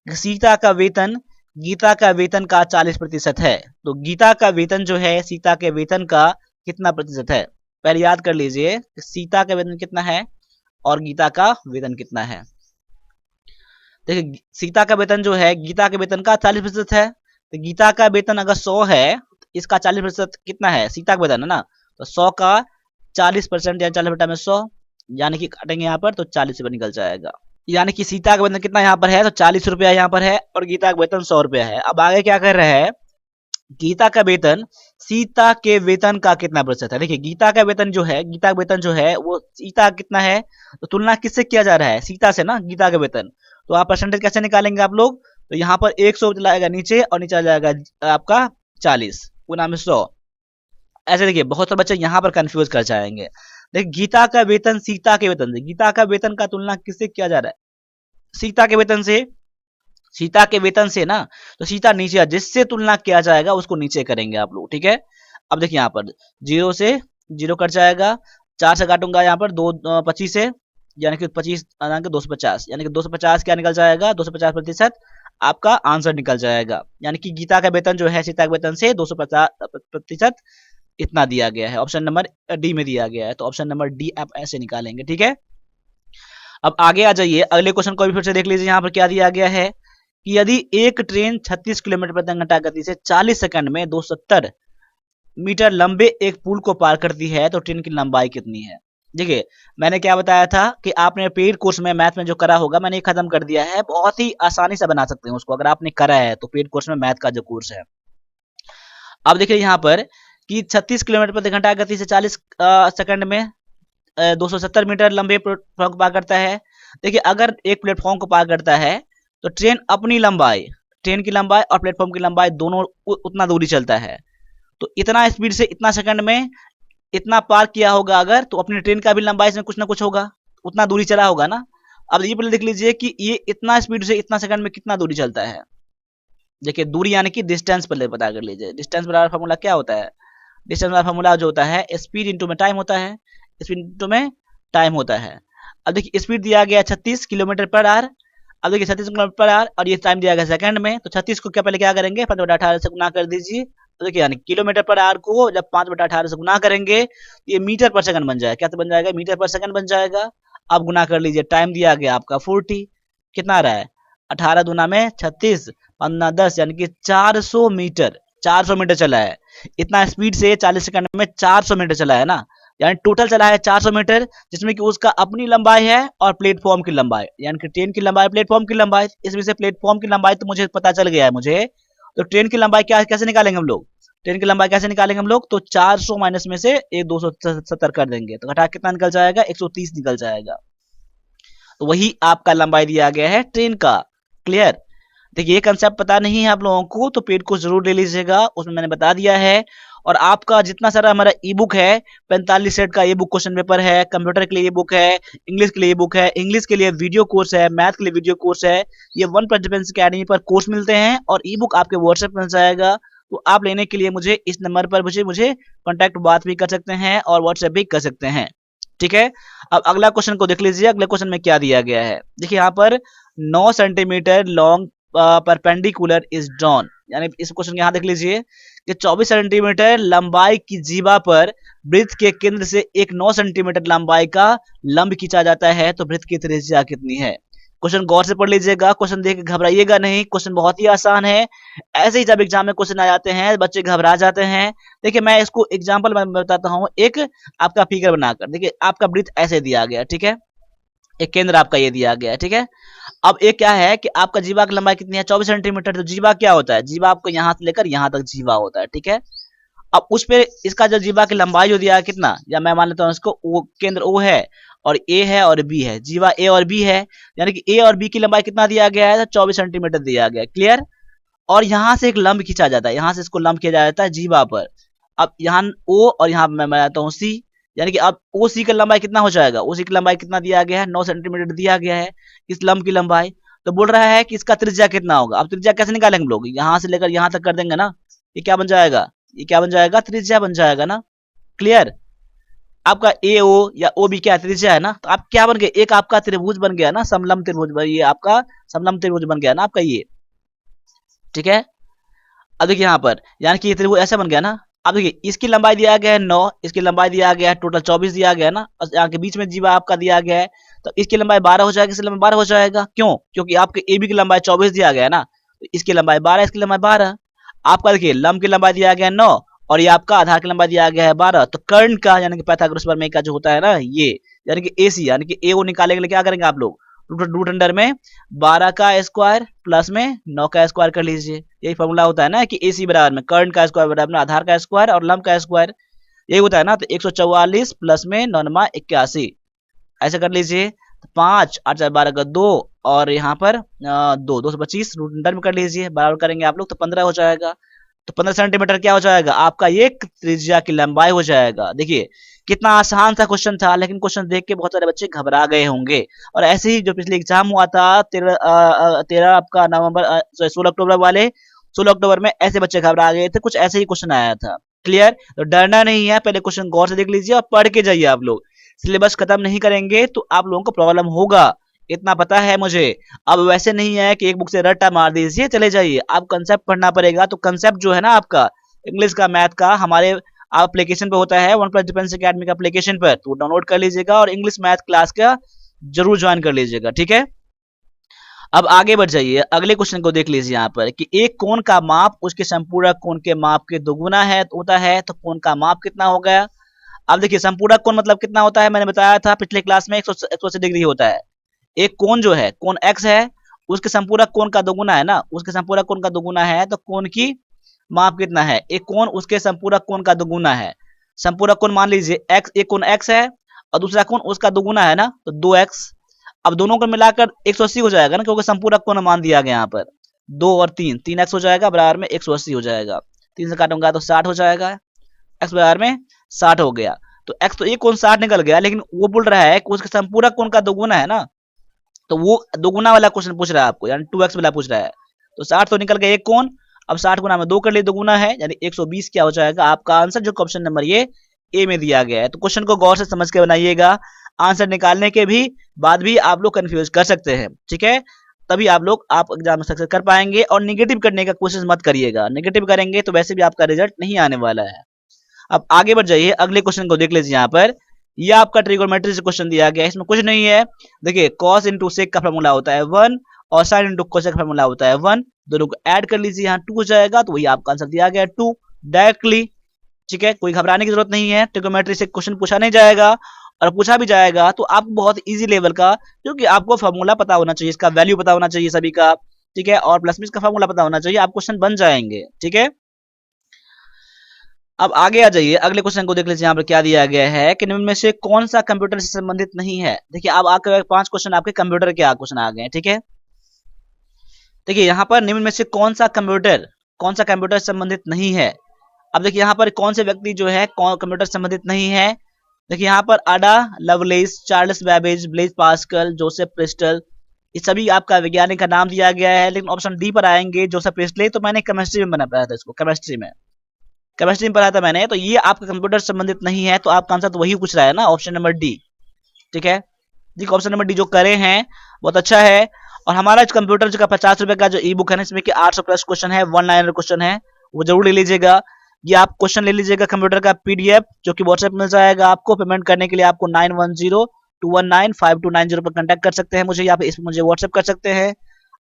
सीता का वेतन गीता का वेतन का 40% है। तो गीता का वेतन जो है सीता के वेतन का कितना प्रतिशत है, पहले याद कर लीजिए कि सीता का वेतन कितना है और गीता का वेतन कितना है। देखिए सीता का वेतन जो है गीता के वेतन का 40% है, तो गीता का वेतन अगर 100 है, इसका 40% कितना है, सीता का वेतन है ना, तो 100 का 40% या 40 बटा में 100, यानी कि काटेंगे यहाँ पर तो 40 रुपये निकल जाएगा। यानी कि सीता का वेतन कितना यहाँ पर है, तो 40 रुपया यहाँ पर है, और गीता का वेतन 100 रुपया है। अब आगे क्या कर रहे हैं, गीता का वेतन सीता के वेतन का कितना प्रतिशत है। देखिए गीता का वेतन जो है, गीता का वेतन जो है वो सीता कितना है, तो तुलना किससे किया जा रहा है, सीता से ना, गीता का वेतन। तो आप परसेंटेज कैसे निकालेंगे आप लोग, तो यहाँ पर 100 चला जाएगा नीचे और नीचे आ जाएगा आपका 40 गुना में 100। ऐसे देखिए बहुत सारे बच्चे यहाँ पर कंफ्यूज कर जाएंगे। देखिए गीता का वेतन सीता के वेतन से, गीता का वेतन का तुलना किससे किया जा रहा है? सीता के वेतन से। सीता के वेतन से ना, तो सीता नीचे, जिससे तुलना किया जाएगा उसको नीचे करेंगे आप लोग, ठीक है। अब देखिए यहाँ पर 0 से 0 कट जाएगा, 4 से काटूंगा यहाँ पर 25 से, यानी कि 25 यानी कि 250, यानी कि 250 क्या निकल जाएगा, 250% आपका आंसर निकल जाएगा। यानी कि गीता का वेतन जो है सीता के वेतन से 250% इतना दिया गया है। ऑप्शन नंबर डी में दिया गया है, तो ऑप्शन नंबर डी आप ऐसे निकालेंगे, ठीक है। अब आगे आ जाइए, अगले क्वेश्चन को भी फिर से देख लीजिए। यहाँ पर क्या दिया गया है कि यदि एक ट्रेन 36 किलोमीटर प्रति घंटा गति से 40 सेकंड में 270 मीटर लंबे एक पुल को पार करती है तो ट्रेन की लंबाई कितनी है? देखिए मैंने क्या बताया था कि आपने पेड कोर्स में मैथ में जो करा होगा मैंने खत्म कर दिया है, बहुत ही आसानी से बना सकते हैं उसको अगर आपने करा है तो, पेड कोर्स में मैथ का जो कोर्स है। अब देखिए यहाँ पर कि 36 किलोमीटर प्रति घंटा गति से 40 सेकंड में 270 मीटर लंबे प्लेटफॉर्म को पार करता है। देखिए अगर एक प्लेटफॉर्म को पार करता है तो ट्रेन अपनी लंबाई, ट्रेन की लंबाई और प्लेटफॉर्म की लंबाई दोनों उतना दूरी चलता है, तो इतना स्पीड से इतना सेकंड में इतना पार किया होगा अगर, तो अपनी ट्रेन का भी लंबाई इसमें कुछ ना कुछ होगा, उतना दूरी चला होगा ना। अब ये पहले देख लीजिए कि ये इतना स्पीड से इतना सेकंड में कितना दूरी चलता है। देखिए दूरी यानी कि डिस्टेंस पहले पता कर लीजिए। डिस्टेंस बराबर फार्मूला क्या होता है? डिस्टेंस वाला फार्मूला जो होता है स्पीड इंटू में टाइम होता है, स्पीड इंटू में टाइम होता है। अब देखिए स्पीड दिया गया 36 किलोमीटर पर आवर। अब देखिए 36 किलोमीटर पर आवर और ये टाइम दिया गया सेकंड में, तो 36 को क्या पहले क्या करेंगे 5/18 से गुना कर दीजिए। तो देखिए यानी किलोमीटर पर आवर को जब 5/18 से गुना करेंगे तो ये मीटर पर सेकंड बन जाएगा। क्या तो बन जाएगा? मीटर पर सेकंड बन जाएगा। अब गुना कर लीजिए, टाइम दिया गया आपका 40, कितना आ रहा है 18 दूना में 36, 15 10 यानी कि 400 मीटर, 400 मीटर चला है। इतना स्पीड से 40 सेकंड में 400 मीटर चला है ना, यानी टोटल चला है 400 मीटर, जिसमें कि उसका अपनी लंबाई है और प्लेटफॉर्म की लंबाई, यानी कि ट्रेन की लंबाई प्लेटफॉर्म की लंबाई। इसमें से प्लेटफॉर्म की लंबाई तो मुझे पता चल गया है मुझे, तो ट्रेन की लंबाई क्या कैसे निकालेंगे हम लोग? ट्रेन की लंबाई कैसे निकालेंगे हम लोग? तो 400 माइनस में से एक 270 कर देंगे तो घटा कितना निकल जाएगा? 130 निकल जाएगा। तो वही आपका लंबाई दिया गया है ट्रेन का। क्लियर? देखिए ये कंसेप्ट पता नहीं है आप लोगों को तो पेड को जरूर ले लीजिएगा, उसमें मैंने बता दिया है। और आपका जितना सारा हमारा ई बुक है, 45 सेट का ई बुक क्वेश्चन पेपर है, कंप्यूटर के लिए ई बुक है, इंग्लिश के लिए ई बुक है, इंग्लिश के लिए वीडियो कोर्स है, मैथ के लिए वीडियो कोर्स है, ये वन पंच डिफेंस अकेडमी पर कोर्स मिलते हैं और ई बुक आपके व्हाट्सएप मिल जाएगा। तो आप लेने के लिए मुझे इस नंबर पर मुझे कॉन्टैक्ट बात भी कर सकते हैं और व्हाट्सएप भी कर सकते हैं, ठीक है। अब अगला क्वेश्चन को देख लीजिए, अगले क्वेश्चन में क्या दिया गया है। देखिए यहाँ पर 9 centimetre long perpendicular is drawn, यानी इस क्वेश्चन यहाँ देख लीजिए कि 24 सेंटीमीटर लंबाई की जीवा पर वृत्त के केंद्र से एक 9 सेंटीमीटर लंबाई का लंब खींचा जाता है तो वृत्त की त्रिज्या कितनी है? क्वेश्चन गौर से पढ़ लीजिएगा, क्वेश्चन देख के घबराइएगा नहीं, क्वेश्चन बहुत ही आसान है। ऐसे ही जब एग्जाम में क्वेश्चन आ जाते हैं बच्चे घबरा जाते हैं। देखिए मैं इसको एग्जाम्पल में बताता हूँ, एक आपका फिगर बनाकर। देखिए आपका वृत्त ऐसे दिया गया, ठीक है, एक केंद्र आपका ये दिया गया है, ठीक है। अब एक क्या है कि आपका जीवा की लंबाई कितनी है? 24 सेंटीमीटर। तो जीवा क्या होता है? जीवा आपको यहाँ से लेकर यहाँ तक जीवा होता है, ठीक है। अब उस पे इसका जो जीवा की लंबाई जो दिया है कितना, या मैं मान लेता हूँ इसको ओ, केंद्र ओ है और ए है और बी है, जीवा ए और बी है, यानी कि ए और बी की लंबाई कितना दिया गया है? 24 सेंटीमीटर दिया गया है। क्लियर? और यहाँ से एक लंब खींचा जाता है, यहाँ से इसको लंब किया जाता है जीवा पर। अब यहाँ ओ और यहाँ मैं बनाता हूँ सी, यानी कि अब ओ सी का लंबाई कितना हो जाएगा? ओ सी की लंबाई कितना दिया गया है? 9 सेंटीमीटर दिया गया है इस लंब की लंबाई। तो बोल रहा है कि इसका त्रिज्या कितना होगा। अब त्रिज्या कैसे निकालेंगे हम लोग? यहाँ से लेकर यहाँ तक कर देंगे ना, ये क्या बन जाएगा? ये क्या बन जाएगा? त्रिज्या बन जाएगा ना। क्लियर? आपका ए ओ या ओ बी क्या त्रिज्या है ना, तो आप क्या बन गए? एक आपका त्रिभुज बन गया ना, समलंब त्रिभुज, ये आपका समलंब त्रिभुज बन गया ना आपका ये, ठीक है। अब देखिए यहाँ पर यानी कि ये त्रिभुज ऐसा बन गया ना। अब देखिए इसकी लंबाई दिया गया है 9, इसकी लंबाई दिया गया है टोटल 24 दिया गया है ना, और यहाँ के बीच में जीवा आपका दिया गया है, तो इसकी लंबाई 12 हो जाएगी, इसकी लंबाई 12 हो जाएगा। क्यों? क्योंकि आपके ए बी की लंबाई 24 दिया गया है ना, तो इसकी लंबाई 12, इसकी लंबाई 12। आपका देखिए लंब की लंबाई दिया गया है 9 और ये आपका आधार की लंबाई दिया गया है 12, तो कर्ण का यानी कि पाइथागोरस प्रमेय का जो होता है ना ये, यानी कि ए सी यानी कि ए को निकालने के लिए क्या करेंगे आप लोग? रूट अंडर में 12 का स्क्वायर प्लस में 9 का स्क्वायर कर लीजिए। यही फॉर्मूला होता है ना कि ए सी बराबर में कर्ण का स्क्वायर बराबर में आधार का स्क्वायर और लंब का स्क्वायर, यही होता है ना। तो 144 प्लस में 9 81, ऐसे कर लीजिए। 5 8 4 12 का 2 और यहाँ पर 2 225 रूट अंडर में कर लीजिए, बराबर करेंगे आप लोग तो 15 हो जाएगा। तो 15 सेंटीमीटर क्या हो जाएगा आपका, ये त्रिज्या की लंबाई हो जाएगा। देखिए कितना आसान सा क्वेश्चन था, लेकिन क्वेश्चन देख के बहुत सारे बच्चे घबरा गए होंगे। और ऐसे ही जो पिछले एग्जाम हुआ था 13 आपका नवंबर 16 अक्टूबर वाले, 16 अक्टूबर में ऐसे बच्चे घबरा गए थे, कुछ ऐसे ही क्वेश्चन आया था। क्लियर? तो डरना नहीं है, पहले क्वेश्चन गौर से देख लीजिए और पढ़ के जाइए। आप लोग सिलेबस खत्म नहीं करेंगे तो आप लोगों को प्रॉब्लम होगा, इतना पता है मुझे। अब वैसे नहीं है कि एक बुक से रट्टा मार दीजिए चले जाइए, आप कंसेप्ट पढ़ना पड़ेगा। तो कंसेप्ट जो है ना आपका इंग्लिश का, मैथ का, हमारे एप्लीकेशन पे होता है, वन प्लस डिफेंस अकेडमी का एप्लीकेशन पर, तो डाउनलोड कर लीजिएगा और इंग्लिश मैथ क्लास का जरूर ज्वाइन कर लीजिएगा, ठीक है। अब आगे बढ़ जाइए, अगले क्वेश्चन को देख लीजिए यहाँ पर कि एक कोण का माप उसके संपूरक कोण के माप के दोगुना है होता है, तो कोण का माप कितना हो गया। अब देखिए संपूरक कोण मतलब कितना होता है, मैंने बताया था पिछले क्लास में 180 डिग्री होता है। एक कोण जो है, कोण x है, उसके संपूरक कोण का दोगुना है ना, उसके संपूरक कोण का दोगुना है, तो कोण की माप कितना है, एक कोण उसके संपूरक कोण का दोगुना है। संपूरक कोण मान लीजिए x, एक कोण x है और दूसरा कोण उसका दोगुना है ना, तो 2x। अब दोनों को मिलाकर 180 हो जाएगा ना, क्योंकि संपूरक कोण मान दिया गया यहाँ पर। 2 और 3, 3x हो जाएगा, बराबर में 180 हो जाएगा। 3 से काटूंगा तो 60 हो जाएगा, x बराबर में 60 हो गया। तो x तो एक कोण 60 निकल गया, लेकिन वो बोल रहा है कि उसके संपूरक कोण का दोगुना है ना, तो वो दोगुना वाला क्वेश्चन पूछ रहा है आपको, यानी 2x वाला पूछ रहा है। तो 60 तो निकल गया एक कोण, अब 60 गुना में 2 कर लिए, दोगुना है, यानी 120 क्या हो जाएगा आपका आंसर, जो ऑप्शन नंबर ये ए में दिया गया है। तो क्वेश्चन को गौर से समझ के बनाइएगा, आंसर निकालने के भी बाद भी आप लोग कंफ्यूज कर सकते हैं, ठीक है। तभी आप लोग एग्जाम में सक्सेस कर पाएंगे। और निगेटिव करने का कोशिश मत करिएगा, निगेटिव करेंगे तो वैसे भी आपका रिजल्ट नहीं आने वाला है। अब आगे बढ़ जाइए, अगले क्वेश्चन को देख लीजिए यहाँ पर। ये आपका ट्रिगोनोमेट्री से क्वेश्चन दिया गया है, इसमें कुछ नहीं है। देखिए cos इंटू सेक का फॉर्मूला होता है 1 और sin इंटू कोसेक का फॉर्मूला होता है 1, दोनों को ऐड कर लीजिए, यहाँ 2 हो जाएगा, तो वही आपका आंसर दिया गया है 2 डायरेक्टली, ठीक है। कोई घबराने की जरूरत नहीं है, ट्रिगोनोमेट्री से क्वेश्चन पूछा नहीं जाएगा, और पूछा भी जाएगा तो आपको बहुत इजी लेवल का, क्योंकि आपको फॉर्मूला पता होना चाहिए, इसका वैल्यू पता होना चाहिए सभी का, ठीक है, और प्लस में इसका फॉर्मूला पता होना चाहिए, आप क्वेश्चन बन जाएंगे, ठीक है। अब आगे आ जाइए, अगले क्वेश्चन को देख लीजिए, यहाँ पर क्या दिया गया है कि निम्न में से कौन सा कंप्यूटर से संबंधित नहीं है। देखिए अब आपके 5 क्वेश्चन आपके कंप्यूटर के क्वेश्चन आ गए हैं, ठीक है। देखिए यहाँ पर निम्न में से कौन सा कंप्यूटर संबंधित नहीं है। अब देखिए यहाँ पर कौन से व्यक्ति जो है कंप्यूटर संबंधित नहीं है। देखिए यहाँ पर Ada Lovelace, Charles Babbage, Blaise Pascal, Joseph Priestley, ये सभी आपका वैज्ञानिक का नाम दिया गया है। लेकिन ऑप्शन डी पर आएंगे जोसेफ प्रिस्टले, तो मैंने केमिस्ट्री में बना पाया था इसको, केमिस्ट्री में पढ़ा था मैंने, तो ये आपका कंप्यूटर संबंधित नहीं है, तो आपका आंसर तो वही पूछ रहा है ना, ऑप्शन नंबर डी, ठीक है। देखिए ऑप्शन नंबर डी जो करे हैं बहुत अच्छा है। और हमारा कंप्यूटर का 50 रुपए का जो ई बुक है ना, इसमें कि 800 प्लस क्वेश्चन है, 1 लाइनर क्वेश्चन है, वो जरूर ले लीजिएगा। ये आप क्वेश्चन ले लीजिएगा कंप्यूटर का पीडीएफ, जो कि व्हाट्सएप मिल जाएगा आपको। पेमेंट करने के लिए आपको 9102195290 पर कांटेक्ट कर सकते हैं मुझे, या फिर मुझे व्हाट्सएप कर सकते हैं,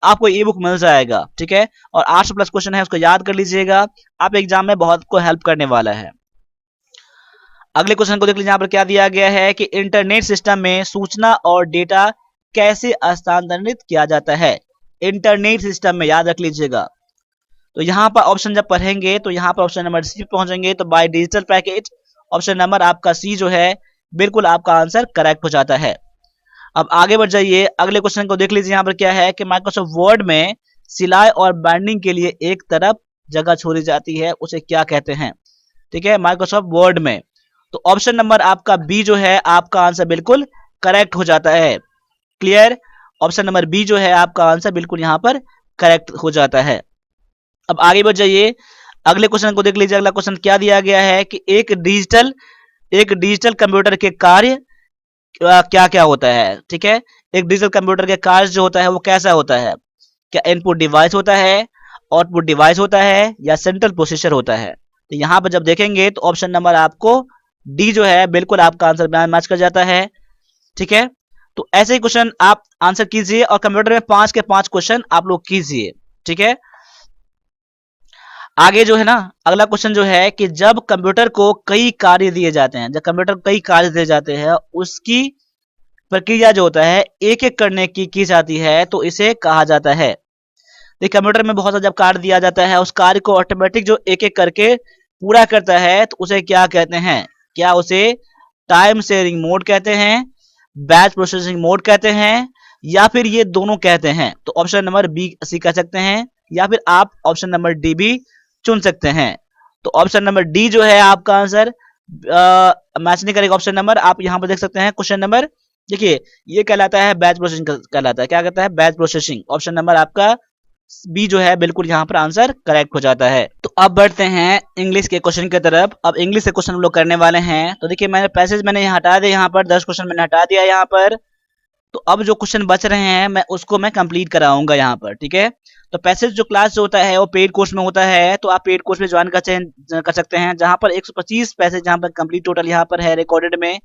आपको ई बुक मिल जाएगा, ठीक है। और 800 प्लस क्वेश्चन है, उसको याद कर लीजिएगा, आप एग्जाम में बहुत को हेल्प करने वाला है। अगले क्वेश्चन को देख लीजिए, यहाँ पर क्या दिया गया है कि इंटरनेट सिस्टम में सूचना और डेटा कैसे हस्तांतरित किया जाता है। इंटरनेट सिस्टम में याद रख लीजिएगा। तो यहाँ पर ऑप्शन जब पढ़ेंगे तो यहाँ पर ऑप्शन नंबर सी पहुंचेंगे, तो buy digital package, option number आपका सी जो है बिल्कुल आपका आंसर करेक्ट हो जाता है। अब आगे बढ़ जाइए, अगले क्वेश्चन को देख लीजिए, यहाँ पर क्या है कि माइक्रोसॉफ्ट वर्ड में सिलाई और बाइंडिंग के लिए एक तरफ जगह छोड़ी जाती है, उसे क्या कहते हैं, ठीक है, माइक्रोसॉफ्ट वर्ड में। तो ऑप्शन नंबर आपका बी जो है आपका आंसर बिल्कुल करेक्ट हो जाता है। क्लियर? ऑप्शन नंबर बी जो है आपका आंसर बिल्कुल यहाँ पर करेक्ट हो जाता है। अब आगे बढ़ जाइए, अगले क्वेश्चन को देख लीजिए। अगला क्वेश्चन क्या दिया गया है कि एक डिजिटल कंप्यूटर के कार्य क्या क्या होता है, ठीक है। एक डिजिटल कंप्यूटर के कार्य जो होता है वो कैसा होता है, क्या इनपुट डिवाइस होता है, आउटपुट डिवाइस होता है, या सेंट्रल प्रोसेसर होता है। तो यहाँ पर जब देखेंगे तो ऑप्शन नंबर आपको डी जो है बिल्कुल आपका आंसर मैच कर जाता है, ठीक है। तो ऐसे ही क्वेश्चन आप आंसर कीजिए, और कंप्यूटर में 5 के 5 क्वेश्चन आप लोग कीजिए, ठीक है। आगे जो है ना, अगला क्वेश्चन जो है कि जब कंप्यूटर को कई कार्य दिए जाते हैं, उसकी प्रक्रिया जो होता है एक एक करने की जाती है, तो इसे कहा जाता है। देखिए कंप्यूटर में बहुत सारा जब कार्य दिया जाता है, उस कार्य को ऑटोमेटिक जो एक एक करके पूरा करता है, तो उसे क्या कहते हैं, क्या उसे टाइम शेयरिंग मोड कहते हैं, बैच प्रोसेसिंग मोड कहते हैं, या फिर ये दोनों कहते हैं। तो ऑप्शन नंबर बी सी कह सकते हैं, या फिर आप ऑप्शन नंबर डी भी चुन सकते हैं। तो ऑप्शन नंबर डी जो है आपका आंसर मैच नहीं करेगा ऑप्शन नंबर। आप यहां पर देख सकते हैं क्वेश्चन नंबर, देखिए ये कहलाता है बैच प्रोसेसिंग, कहलाता है, क्या कहता है, बैच प्रोसेसिंग। ऑप्शन नंबर आपका बी जो है बिल्कुल यहाँ पर आंसर करेक्ट हो जाता है। तो अब बढ़ते हैं इंग्लिश के क्वेश्चन की तरफ। अब इंग्लिश के क्वेश्चन हम लोग करने वाले हैं। तो देखिए मैंने पैसेज मैंने हटा दिया, यहाँ पर 10 क्वेश्चन मैंने हटा दिया यहाँ पर। तो अब जो क्वेश्चन बच रहे हैं मैं उसको मैं कंप्लीट कराऊंगा यहाँ पर, ठीक है। तो पैसेज जो क्लास जो होता है वो पेड कोर्स में होता है, तो आप पेड कोर्स में ज्वाइन कर सकते हैं, जहां पर 125 पैसेज जहां पर कंप्लीट टोटल यहाँ पर है रिकॉर्डेड में।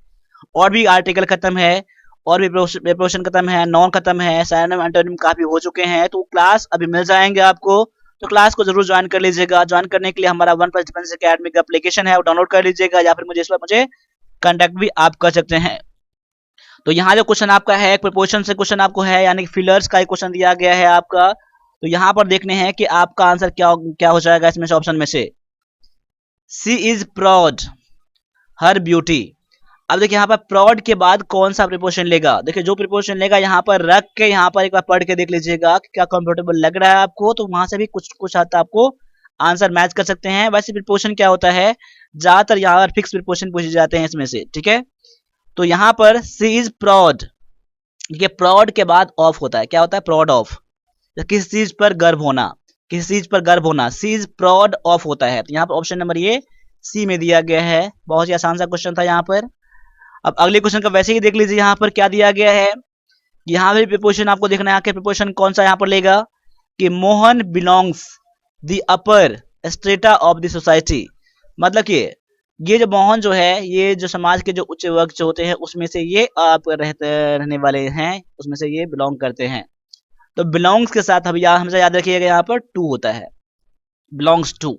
और भी आर्टिकल खत्म है, और भी प्रिपरेशन खत्म है, नॉन खत्म है, सिनोनिम एंटोनिम काफी हो चुके हैं। तो क्लास अभी मिल जाएंगे आपको, तो क्लास को जरूर ज्वाइन कर लीजिएगा। ज्वाइन करने के लिए हमारा वन प्लस डिफेंस एकेडमी का एप्लीकेशन है, वो डाउनलोड कर लीजिएगा, या फिर मुझे इस पर मुझे कांटेक्ट भी आप कर सकते हैं। तो यहाँ जो क्वेश्चन आपका है प्रिपोजिशन से क्वेश्चन आपको है, यानी कि फिलर्स का एक क्वेश्चन दिया गया है आपका। तो यहाँ पर देखने हैं कि आपका आंसर क्या क्या हो जाएगा इसमें से ऑप्शन में से। सी इज प्राउड हर ब्यूटी। अब देखिए यहाँ पर प्राउड के बाद कौन सा प्रिपोजिशन लेगा, देखिए जो प्रिपोजिशन लेगा यहाँ पर रख के यहाँ पर एक बार पढ़ के देख लीजिएगा कि क्या कंफर्टेबल लग रहा है आपको, तो वहां से भी कुछ कुछ हद तक आपको आंसर मैच कर सकते हैं। वैसे प्रिपोजिशन क्या होता है, ज्यादातर यहाँ पर फिक्स प्रिपोजिशन पूछे जाते हैं इसमें से, ठीक है। तो यहाँ पर सी इज प्राउड, ये प्राउड के बाद ऑफ होता है, क्या होता है, प्राउड ऑफ, किसी चीज पर गर्व होना, किसी चीज पर गर्व होना, सी इज प्राउड ऑफ होता है। तो यहाँ पर ऑप्शन नंबर ये सी में दिया गया है। बहुत ही आसान सा क्वेश्चन था यहाँ पर। अब अगले क्वेश्चन का वैसे ही देख लीजिए, यहाँ पर क्या दिया गया है। यहाँ पे प्रिपोजिशन आपको देखना है, आके प्रिपोजिशन कौन सा यहाँ पर लेगा कि Mohan belongs the upper strata of the society. मतलब कि ये जो मोहन जो है, ये जो समाज के जो उच्च वर्ग जो होते हैं उसमें से ये आप रहने वाले हैं, उसमें से ये बिलोंग करते हैं। तो बिलोंग्स के साथ हमेशा याद रखिएगा यहाँ पर टू होता है, बिलोंग्स टू।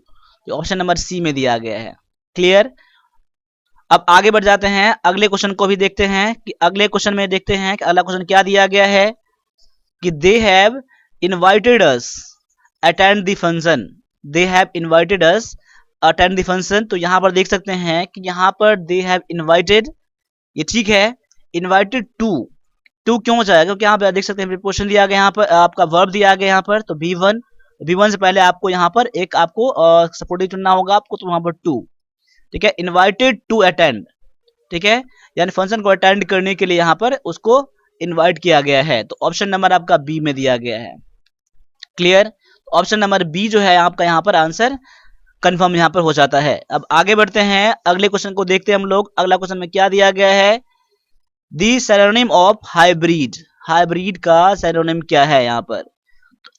तो ऑप्शन नंबर सी में दिया गया है। क्लियर। अब आगे बढ़ जाते हैं, अगले क्वेश्चन को भी देखते हैं कि अगले क्वेश्चन में देखते हैं कि अगला क्वेश्चन क्या दिया गया है कि they have invited us attend the function, they have invited us attend the function. तो यहाँ पर देख सकते हैं कि यहाँ पर दे हैव इनवाइटेड, ये ठीक है, इनवाइटेड टू क्यों हो जाएगा, क्योंकि यहाँ पर देख सकते हैं प्रीपोजिशन दिया गया, यहाँ पर आपका वर्ब दिया गया यहाँ पर। तो V1 से पहले आपको यहाँ पर एक आपको सपोर्टिव चुनना होगा आपको, तो वहां पर टू, ठीक है, इनवाइटेड टू अटेंड, ठीक है, यानी फंक्शन को अटेंड करने के लिए यहाँ पर उसको इनवाइट किया गया है। तो ऑप्शन नंबर आपका बी में दिया गया है। क्लियर। ऑप्शन नंबर बी जो है आपका यहाँ पर आंसर कंफर्म यहाँ पर हो जाता है। अब आगे बढ़ते हैं, अगले क्वेश्चन को देखते हैं हम लोग। अगला क्वेश्चन में क्या दिया गया है, दी सिनोनिम ऑफ हाइब्रिड, हाइब्रिड का सिनोनिम क्या है यहाँ पर।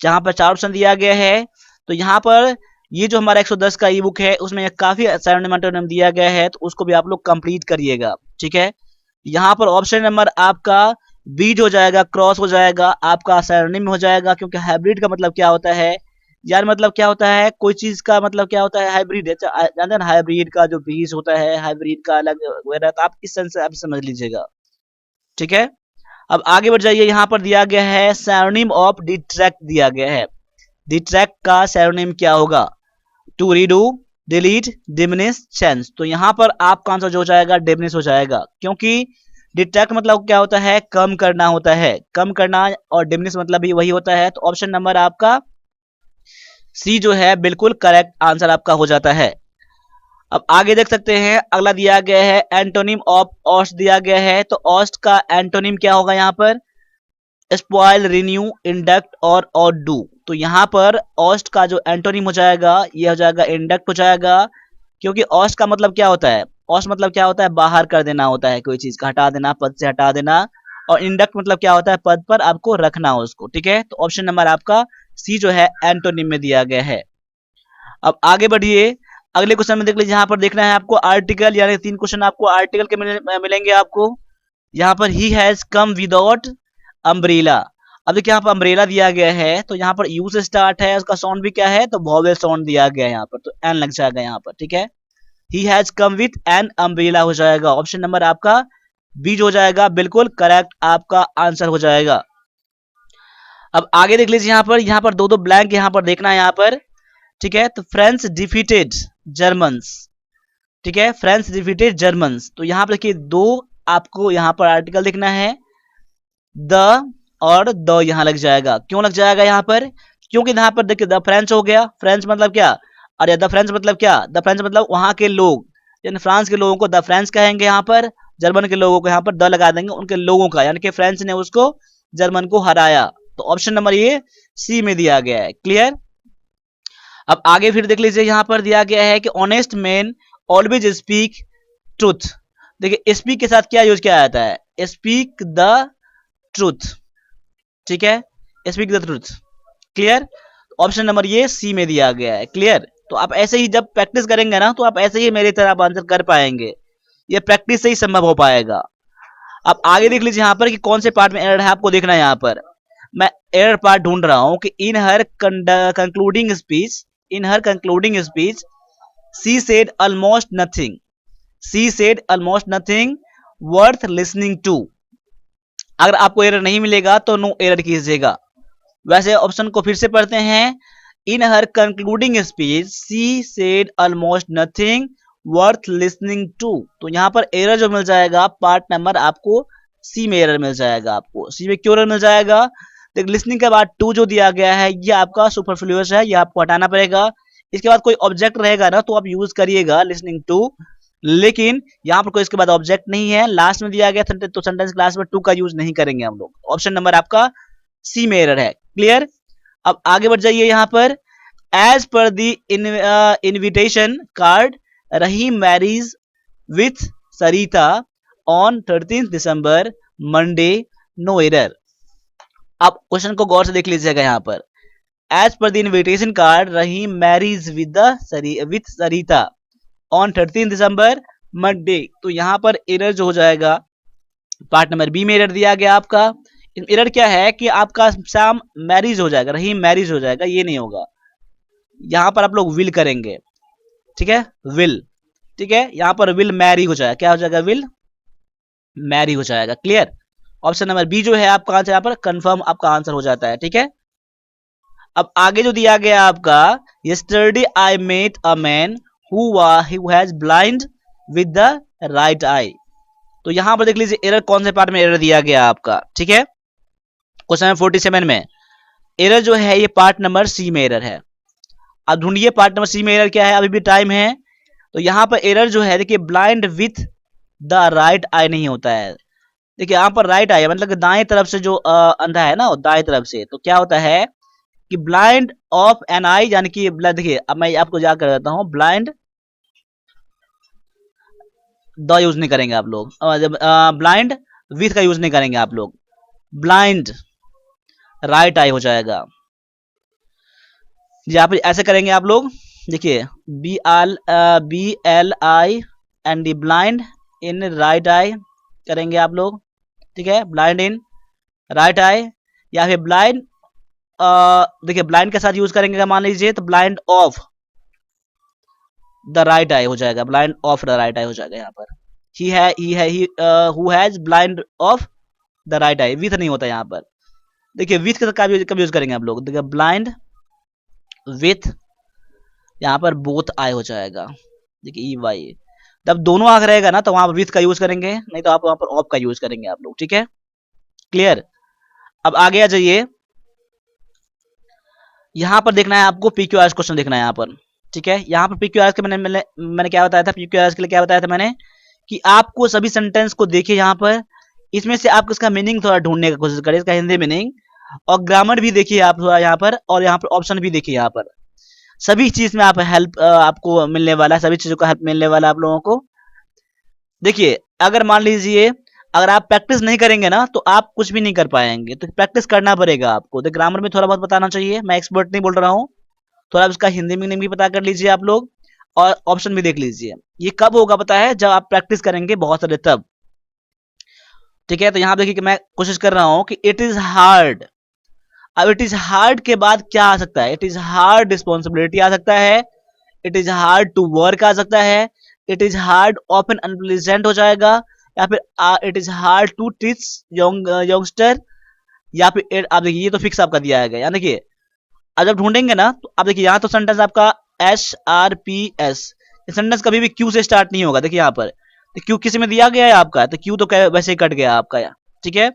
जहां पर 4 ऑप्शन दिया गया है, तो यहाँ पर ये जो हमारा 110 का ई बुक है उसमें काफी सिनोनिम एंटोनिम दिया गया है, तो उसको भी आप लोग कंप्लीट करिएगा, ठीक है। यहाँ पर ऑप्शन नंबर आपका बीज हो जाएगा, क्रॉस हो जाएगा, आपका सिनोनिम हो जाएगा, क्योंकि हाइब्रिड का मतलब क्या होता है यार, मतलब क्या होता है, कोई चीज का मतलब क्या होता है, हाइब्रिड, जानते हैं ना, हाइब्रिड का जो बीज होता है, हाइब्रिड का अलग वगैरह, तो आप इस सेंस से आप समझ लीजिएगा, ठीक है। अब आगे बढ़ जाइए, यहाँ पर दिया गया है सिनोनिम ऑफ डिट्रैक्ट दिया गया है। डिट्रैक्ट का सिनोनिम क्या होगा, to redo, delete, diminish, change. तो यहाँ पर आपका आंसर जो हो जाएगा डिमिनिश हो जाएगा, क्योंकि डिट्रैक्ट मतलब क्या होता है, कम करना होता है, कम करना, और डिमिनिश मतलब भी वही होता है। तो ऑप्शन नंबर आपका सी जो है बिल्कुल करेक्ट आंसर आपका हो जाता है। अब आगे देख सकते हैं, अगला दिया गया है एंटोनिम ऑफ ऑस्ट दिया गया है। तो ऑस्ट का एंटोनिम क्या होगा यहाँ पर, स्पॉइल, रिन्यू, इंडक्ट और आउटडू। तो यहाँ पर ऑस्ट का जो एंटोनिम हो जाएगा ये हो जाएगा इंडक्ट हो जाएगा, क्योंकि ऑस्ट का मतलब क्या होता है, ऑस्ट मतलब क्या होता है, बाहर कर देना होता है, कोई चीज का हटा देना, पद से हटा देना। और इंडक्ट मतलब क्या होता है, पद पर आपको रखना हो उसको, ठीक है। तो ऑप्शन नंबर आपका सी जो है एंटोनिम में दिया गया है। अब आगे बढ़िए, अगले क्वेश्चन में देख लीजिए, यहाँ पर देखना है आपको आर्टिकल, यानी 3 क्वेश्चन आपको आर्टिकल के मिलेंगे आपको। यहाँ पर he has come without umbrella. अब देखिए यहाँ पर अम्ब्रेला दिया गया है, तो यहाँ पर यू से स्टार्ट है, उसका साउंड भी क्या है, तो वॉवेल साउंड दिया गया है यहाँ पर, तो एन लग जाएगा यहाँ पर, ठीक है। He has come with an umbrella हो जाएगा, ऑप्शन नंबर आपका बी हो जाएगा, बिल्कुल करेक्ट आपका आंसर हो जाएगा। अब आगे देख लीजिए, यहाँ पर दो ब्लैंक यहाँ पर देखना है यहाँ पर, ठीक है। तो फ्रेंच डिफीटेड जर्मन्स, ठीक है, फ्रेंच डिफीटेड जर्मन्स। तो यहाँ पर देखिए 2 आपको यहाँ पर आर्टिकल लिखना है द, और द यहाँ लग जाएगा। क्यों लग जाएगा यहाँ पर? क्योंकि यहाँ पर देखिए द फ्रेंच हो गया। फ्रेंच मतलब क्या? अरे द फ्रेंच मतलब क्या? द फ्रेंच मतलब वहां के लोग, यानी फ्रांस के लोगों को द फ्रेंच कहेंगे। यहाँ पर जर्मन के लोगों को यहाँ पर द लगा देंगे, उनके लोगों का, यानी कि फ्रेंच ने उसको जर्मन को हराया। तो ऑप्शन नंबर ये सी में दिया गया है। क्लियर? अब आगे फिर देख लीजिए, यहाँ पर दिया गया है कि honest man always speak truth. देखिए स्पीक के साथ क्या यूज किया जाता है? Speak the truth. ठीक है, speak the truth. Clear? Option number ये सी में दिया गया है। क्लियर? तो आप ऐसे ही जब प्रैक्टिस करेंगे ना, तो आप ऐसे ही मेरी तरह आप आंसर कर पाएंगे। ये प्रैक्टिस से ही संभव हो पाएगा। अब आगे देख लीजिए यहाँ पर कि कौन से पार्ट में एरर है, आपको देखना है। यहाँ पर मैं एरर पार्ट ढूंढ रहा हूं कि in her concluding speech she said almost nothing, she said almost nothing worth listening to. अगर आपको एरर नहीं मिलेगा तो नो एरर कीजिएगा। वैसे ऑप्शन को फिर से पढ़ते हैं। In her concluding speech she said almost nothing worth listening to. तो यहाँ पर एरर जो मिल जाएगा पार्ट नंबर आपको सी में एरर मिल जाएगा। आपको सी में क्यों एरर मिल जाएगा? देख, लिसनिंग के बाद टू जो दिया गया है ये आपका सुपरफ्लुअस है, ये आपको हटाना पड़ेगा। इसके बाद कोई ऑब्जेक्ट रहेगा ना तो आप यूज करिएगा लिसनिंग टू, लेकिन यहाँ पर कोई इसके बाद ऑब्जेक्ट नहीं है, लास्ट में दिया गया तो सेंटेंस क्लास में टू का यूज नहीं करेंगे हम लोग। ऑप्शन नंबर आपका सी में एरर है। क्लियर? अब आगे बढ़ जाइए। यहाँ पर as per the invitation card Rahim marriage with Sarita on 13 December Monday, no error. आप क्वेश्चन को गौर से देख लीजिएगा। यहाँ पर as per the invitation card Rahim marriage with Sarita on 13 December Monday. तो यहाँ पर एरर जो हो जाएगा पार्ट नंबर बी में एरर दिया गया आपका। एरर क्या है कि आपका शाम मैरिज हो जाएगा, रहीम मैरिज हो जाएगा, ये नहीं होगा। यहां पर आप लोग विल करेंगे। ठीक है, विल। ठीक है, यहां पर विल मैरी हो जाएगा। क्या हो जाएगा? विल मैरी हो जाएगा। क्लियर? ऑप्शन नंबर बी जो है आपका आंसर, यहाँ पर कंफर्म आपका आंसर हो जाता है। ठीक है, अब आगे जो दिया गया आपका, yesterday I met a man who has blind with the right eye. तो यहां पर देख लीजिए एरर कौन से पार्ट में एरर दिया गया आपका। ठीक है, क्वेश्चन नंबर 47 में एरर जो है ये पार्ट नंबर सी में एरर है। अब ढूंढिए पार्ट नंबर सी में एरर क्या है, अभी भी टाइम है। तो यहां पर एरर जो है देखिए ब्लाइंड विथ द राइट आई नहीं होता है। देखिए यहाँ पर राइट आई मतलब दाएं तरफ से जो अंधा है ना, दाएं तरफ से, तो क्या होता है कि ब्लाइंड ऑफ एन आई, यानी कि देखिए अब मैं आपको क्या कर देता हूं, ब्लाइंड द यूज नहीं करेंगे आप लोग, ब्लाइंड विथ का यूज नहीं करेंगे आप लोग, ब्लाइंड राइट आई हो जाएगा जी। आप ऐसे करेंगे आप लोग, देखिए B L I and the blind in right eye करेंगे आप लोग। ठीक है, ब्लाइंड इन राइट आई, या फिर ब्लाइंड देखिए ब्लाइंड के साथ यूज करेंगे मान लीजिए तो ब्लाइंड ऑफ द राइट आई हो जाएगा, ब्लाइंड ऑफ द राइट आई हो जाएगा। यहाँ पर he who has blind of the right I, with नहीं होता यहाँ पर। देखिए विथ के साथ कब यूज करेंगे आप लोग, देखिए ब्लाइंड विथ, यहाँ पर बोथ आई हो जाएगा। देखिए ई वाई, जब दोनों आंख रहेगा ना तो वहां पर विथ का यूज करेंगे, नहीं तो आप वहां पर ऑफ का यूज करेंगे आप लोग। ठीक है, क्लियर? अब आगे आ जाइए। यहां पर देखना है आपको पीक्यूआरएस क्वेश्चन देखना है यहाँ पर। ठीक है, यहाँ पर पीक्यूआरएस के मैंने क्या बताया था, पीक्यूआरएस के लिए क्या बताया था मैंने कि आपको सभी सेंटेंस को देखिए यहाँ पर, इसमें से आप इसका मीनिंग थोड़ा ढूंढने की कोशिश करें, इसका हिंदी मीनिंग, और ग्रामर भी देखिए आप थोड़ा यहाँ पर, और यहाँ पर ऑप्शन भी देखिए। यहाँ पर सभी चीज में आप हेल्प आपको मिलने वाला है, सभी चीजों का हेल्प मिलने वाला है आप लोगों को। देखिए अगर मान लीजिए अगर आप प्रैक्टिस नहीं करेंगे ना तो आप कुछ भी नहीं कर पाएंगे, तो प्रैक्टिस करना पड़ेगा आपको। तो ग्रामर में थोड़ा बहुत बताना चाहिए, मैं एक्सपर्ट नहीं बोल रहा हूँ, थोड़ा उसका हिंदी मीनिंग भी पता कर लीजिए आप लोग, और ऑप्शन भी देख लीजिए। ये कब होगा पता है, जब आप प्रैक्टिस करेंगे बहुत सारे तब। ठीक है, तो यहाँ देखिए कि मैं कोशिश कर रहा हूँ कि इट इज हार्ड। अब इट इज हार्ड के बाद क्या आ सकता है, इट इज हार्ड रिस्पॉन्सिबिलिटी आ सकता है, it is hard to work आ सकता है, it is hard often unpleasant हो जाएगा, या फिर it is hard to teach youngster, या फिर आप देखिए ये तो फिक्स आपका दिया है। यहाँ देखिए अब जब ढूंढेंगे ना तो आप देखिए यहाँ तो सेंटेंस आपका SRPS, सेंटेंस कभी भी क्यू से स्टार्ट नहीं होगा। देखिए यहाँ पर तो क्यू किसी में दिया गया है आपका, तो क्यू तो वैसे ही कट गया आपका, ठीक है।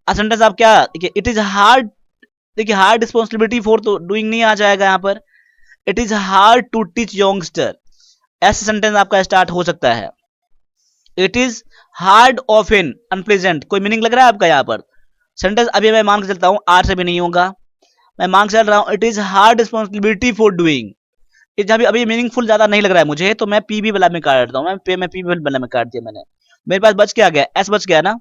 सेंटेंस आप क्या, देखिए इट इज हार्ड, देखिए हार्ड रिस्पॉन्सिबिलिटी फॉर तो डूइंग नहीं आ जाएगा यहाँ पर, it is hard to teach youngster, ऐसे सेंटेंस आपका स्टार्ट हो सकता है। It is hard of in unpleasant, कोई मीनिंग लग रहा है आपका यहाँ पर सेंटेंस, अभी मैं मान के चलता हूँ आर से भी नहीं होगा, मैं मान के चल रहा हूँ it is hard responsibility for doing, जहाँ भी अभी मीनिंगफुल ज्यादा नहीं लग रहा है मुझे, तो मैं पी भी वाला में काट देता हूँ, मैं पी भी वाला में काट दिया मैंने, मेरे पास बच क्या गया, एस बच गया ना।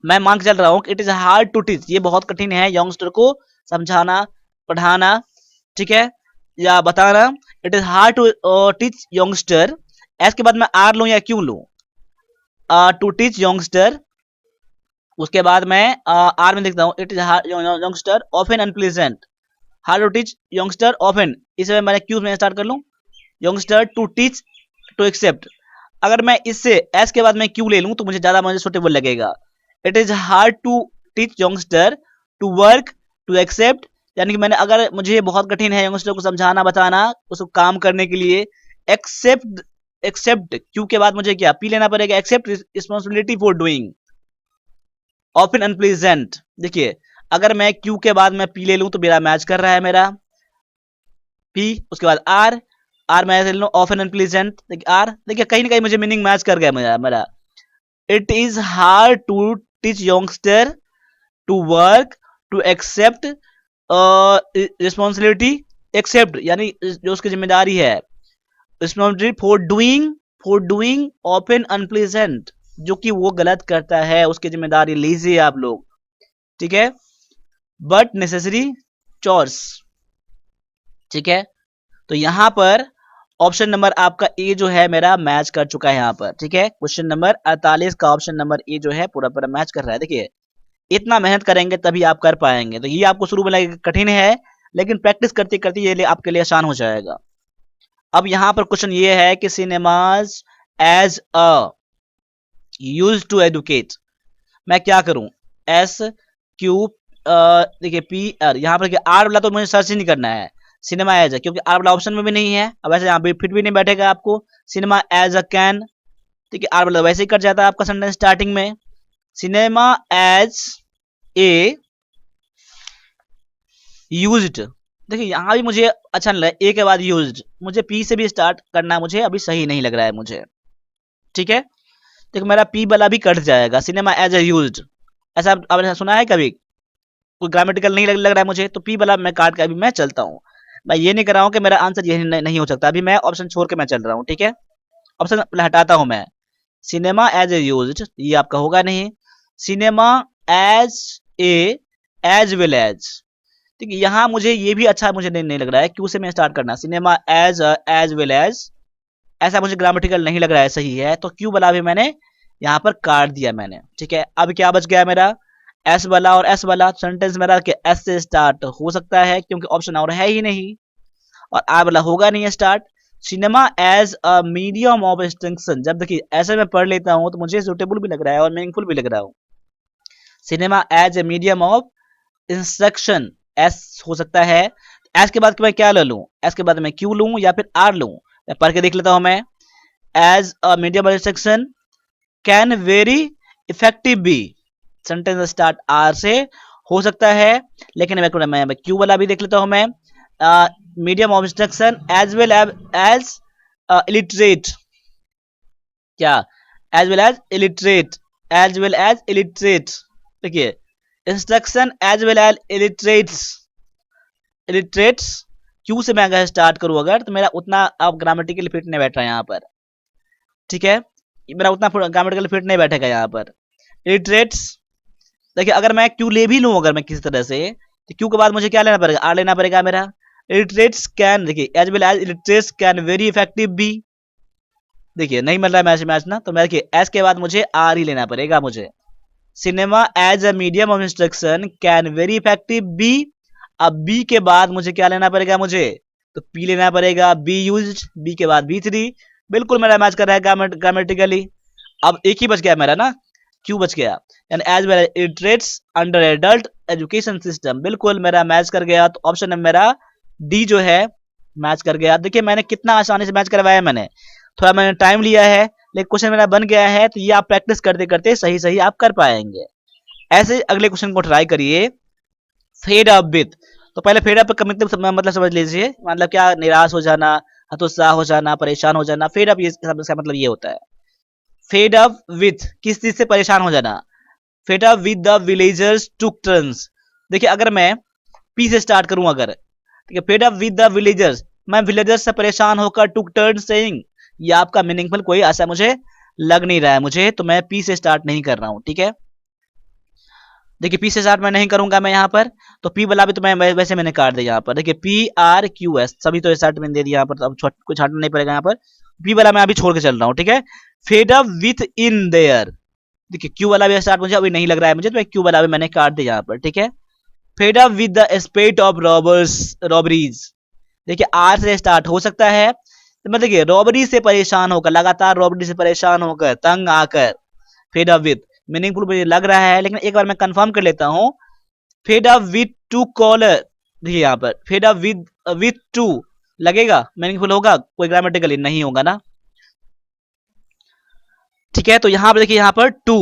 मैं मान के चल रहा हूँ it is hard to teach, ये बहुत कठिन है यंगस्टर को समझाना, पढ़ाना, ठीक है, या बताना, it is hard to teach youngster. S के बाद मैं आर लूं या क्यों लूं, टू टीच यंगस्टर, उसके बाद मैं आर में देखता हूँ it is hard youngster often unpleasant, hard to teach youngster often, इसमें मैंने क्यू में स्टार्ट कर लूं, youngster to teach to accept, अगर मैं इससे एस के बाद मैं क्यू ले लूं तो मुझे ज्यादा मुझे सुटेबल लगेगा। It is hard to teach youngster to work to accept, यानी कि मैंने अगर मुझे बहुत कठिन है यंगस्टर को समझाना बताना उसको काम करने के लिए, एक्सेप्ट, एक्सेप्ट क्यू के बाद मुझे क्या पी लेना पड़ेगा, accept responsibility for doing often unpleasant. देखिए अगर मैं क्यू के बाद मैं पी ले लूं तो मेरा मैच कर रहा है मेरा पी, उसके बाद आर, आर मैं ले लूं ऑफन अनप्लीजेंट, देखिए आर, देखिए कहीं ना कहीं मुझे मीनिंग मैच कर गया मेरा। It is hard to teach youngster to work to accept responsibility, accept यानी जो उसकी जिम्मेदारी है, responsibility for doing open unpleasant, जो कि वो गलत करता है उसकी जिम्मेदारी लीजिए आप लोग, ठीक है, बट नेसेसरी चोर्स, ठीक है। तो यहां पर ऑप्शन नंबर आपका ए जो है मेरा मैच कर चुका है यहाँ पर, ठीक है, क्वेश्चन नंबर 48 का ऑप्शन नंबर ए जो है पूरा पूरा मैच कर रहा है। देखिए इतना मेहनत करेंगे तभी आप कर पाएंगे, तो ये आपको शुरू में लगेगा कठिन है, लेकिन प्रैक्टिस करते करते ये आपके लिए आसान हो जाएगा। अब यहाँ पर क्वेश्चन ये है कि cinemas as a use to educate, मैं क्या करूं, एस क्यू, देखिए पी आर, यहाँ पर आर वाला तो मुझे सर्च ही नहीं करना है, सिनेमा एज, क्योंकि आर वाला ऑप्शन में भी नहीं है, अब वैसे यहाँ पे फिट भी नहीं बैठेगा आपको, सिनेमा एज अ कैन, ठीक है, आर वाला वैसे ही कट जाता है आपका सेंटेंस स्टार्टिंग में, सिनेमा एज ए यूज्ड, देखिए यहाँ भी मुझे अच्छा नहीं लगा, ए के बाद यूज्ड, मुझे पी से भी स्टार्ट करना मुझे अभी सही नहीं लग रहा है मुझे, ठीक है, देखो मेरा पी वाला भी कट जाएगा, सिनेमा एज ए यूज्ड, ऐसा आपने सुना है कभी, कोई ग्रामेटिकल नहीं लग रहा है मुझे, तो पी वाला मैं काट के अभी मैं चलता हूँ, मैं ये नहीं कर रहा हूँ कि मेरा आंसर ये नहीं हो सकता, अभी मैं ऑप्शन छोड़ के मैं चल रहा हूँ, ठीक है, ऑप्शन हटाता हूँ मैं, सिनेमा एज ए यूज्ड ये आपका होगा नहीं, cinema as a as well as, ठीक है, यहाँ मुझे ये भी अच्छा मुझे नहीं लग रहा है, क्यों से मैं स्टार्ट करना, cinema as as well as, ऐसा मुझे ग्रामेटिकल नहीं लग रहा है सही है, तो क्यू वाला भी मैंने यहाँ पर काट दिया मैंने, ठीक है। अब क्या बच गया मेरा, एस वाला, और एस वाला सेंटेंस मेरा कि एस से स्टार्ट हो सकता है क्योंकि ऑप्शन और है ही नहीं, और आर वाला होगा नहीं start, cinema as a medium of instruction, जब देखिए ऐसे मैं पढ़ लेता हूँ तो मुझे सुटेबल भी लग रहा है और मीनिंगफुल भी लग रहा हूँ, cinema as a medium of instruction, S हो सकता है, एस के बाद मैं क्या ले लूं, एस के बाद मैं क्यू लूं या फिर आर लूं, मैं पढ़ के देख लेता हूं मैं, as a medium of instruction can very effective be, sentence start R से हो सकता है, लेकिन मैं क्यू वाला भी देख लेता हूं मैं, medium of instruction as well as illiterate, क्या, as well as illiterate, as well as illiterate, देखिए instruction as well as illiterates, illiterates क्यू से मैं अगर स्टार्ट करूं अगर, तो मेरा उतना अब ग्रामेटिकली फिट नहीं बैठ रहा है यहाँ पर, ठीक है, मेरा उतना ग्रामेटिकल फिट नहीं बैठेगा यहाँ पर, इलिटरेट्स, देखिए अगर मैं क्यू ले भी लूं अगर मैं किसी तरह से, तो क्यू के बाद मुझे क्या लेना पड़ेगा, आर लेना पड़ेगा मेरा, इलिटरेट्स कैन, देखिए as well as illiterates can very effective be, देखिए नहीं मिल रहा है मैच ना, तो मैं देखिए एस के बाद मुझे आर ही लेना पड़ेगा मुझे, cinema as a medium of instruction can very effective be, अब बी के बाद मुझे क्या लेना पड़ेगा मुझे, तो पी लेना पड़ेगा, बी यूज्ड, बी के बाद बी थ्री, बिल्कुल मेरा मैच कर रहा है ग्रामेटिकली, अब एक ही बच गया मेरा ना, क्यू बच गया, यानी as well literates under adult education system, बिल्कुल मेरा मैच कर गया, तो ऑप्शन मेरा डी जो है मैच कर गया। देखिए मैंने कितना आसानी से मैच करवाया, मैंने थोड़ा मैंने टाइम लिया है, लेकिन क्वेश्चन मेरा बन गया है, तो ये आप प्रैक्टिस करते करते सही सही आप कर पाएंगे। ऐसे अगले क्वेश्चन को ट्राई करिए। फेड अप विथ, तो पहले फेड अप का मतलब समझ लीजिए, मतलब क्या, निराश हो जाना, हतोत्साह हो जाना, परेशान हो जाना। फेड अप ये इसका मतलब ये होता है। फेड अप विथ, किस चीज से परेशान हो जाना। Fade up with the villagers took turns. देखिए अगर मैं पी से स्टार्ट करूं, अगर ठीक है, fade up with the villagers, मैं विलेजर्स से परेशान होकर टुक टर्न सेइंग, ये आपका मीनिंगफुल कोई ऐसा मुझे लग नहीं रहा है मुझे, तो मैं पी से स्टार्ट नहीं कर रहा हूं। ठीक है, देखिए पी से स्टार्ट मैं नहीं करूंगा मैं यहाँ पर, तो पी वाला भी तो मैं वैसे मैंने काट दिया यहाँ पर। देखिए पी आर क्यू एस सभी तो स्टार्ट मैंने दे दिया यहाँ पर, तो अब कुछ छाटना नहीं पड़ेगा यहाँ पर। पी वाला मैं अभी छोड़ के चल रहा हूँ। ठीक है, fed up with in their, देखिए क्यू वाला भी स्टार्ट मुझे अभी नहीं लग रहा है मुझे, तो क्यू वाला भी मैंने काट दिया यहाँ पर। ठीक है, fade up with the स्पेट of robbers robberies, देखिए आर से स्टार्ट हो सकता है, तो मतलब देखिए रॉबरी से परेशान होकर, लगातार रॉबरी से परेशान होकर, तंग आकर, फेड अप विद मीनिंगफुल मुझे लग रहा है, लेकिन एक बार मैं कंफर्म कर लेता हूं। Fed up with to collar, देखिए यहाँ पर फेड अप विद टू लगेगा, मीनिंगफुल होगा, कोई ग्रामेटिकली नहीं होगा ना। ठीक है, तो यहाँ पर देखिए यहाँ पर टू,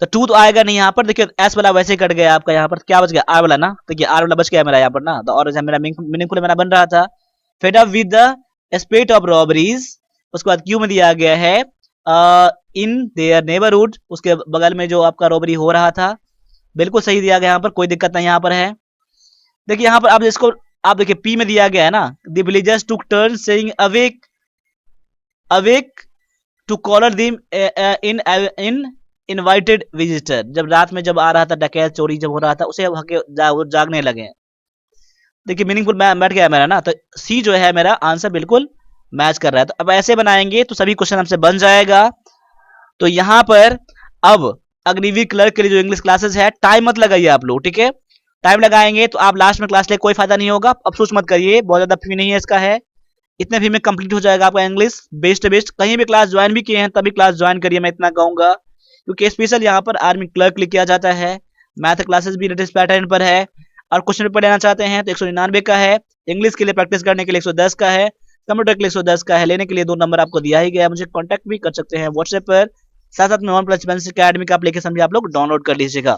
तो टू तो आएगा नहीं यहाँ पर। देखिए एस वाला वैसे कट गया आपका, यहाँ पर क्या बच गया, आर वाला ना, देखिए आर वाला बच गया मेरा यहाँ पर ना, तो और मेरा मीनिंगफुल मेरा बन रहा था। Fade up with the spirit of robberies, उसके बाद क्यू में दिया गया है इन देयर नेबरहुड, उसके बगल में जो आपका रॉबरी हो रहा था, बिल्कुल सही दिया गया यहाँ पर, कोई दिक्कत नहीं यहाँ पर है। देखिए यहाँ पर आप इसको, आप देखिए पी में दिया गया है ना, the villagers took turn saying awake awake to caller them in invited visitor, जब रात में जब आ रहा था, डकैत चोरी जब हो रहा था, उसे जागने लगे। देखिए मीनिंगफुल बैठ गया मेरा ना, तो सी जो है मेरा आंसर बिल्कुल मैच कर रहा है। तो अब ऐसे बनाएंगे तो सभी क्वेश्चन हमसे बन जाएगा। तो यहाँ पर अब अग्निवीर क्लर्क के लिए जो इंग्लिश क्लासेस है, टाइम मत लगाइए आप लोग, ठीक है, टाइम लगाएंगे तो आप लास्ट में क्लास ले कोई फायदा नहीं होगा। अफसोस मत करिए, बहुत ज्यादा फी नहीं है इसका, है इतने फी में कंप्लीट हो जाएगा आपका इंग्लिश बेस्ट बेस्ट। कहीं भी क्लास ज्वाइन भी किए हैं तभी क्लास ज्वाइन करिए, मैं इतना कहूंगा, क्योंकि स्पेशल यहाँ पर आर्मी क्लर्क लिए किया जाता है। मैथ क्लासेस भी लेटेस्ट पैटर्न पर है, और क्वेश्चन पेपर लेना चाहते हैं तो 199 का है, इंग्लिश के लिए प्रैक्टिस करने के लिए 110 का है, कंप्यूटर के लिए 110 का है। लेने के लिए 2 नंबर आपको दिया ही गया है, मुझे कॉन्टैक्ट भी कर सकते हैं व्हाट्सएप पर। साथ साथ में 1+1 अकेडमी का आप लेके समझे आप लोग डाउनलोड कर लीजिएगा।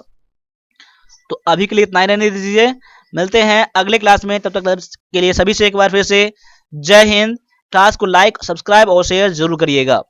तो अभी के लिए इतना ही रहने दीजिए, मिलते हैं अगले क्लास में, तब तक के लिए सभी से एक बार फिर से जय हिंद। क्लास को लाइक, सब्सक्राइब और शेयर जरूर करिएगा।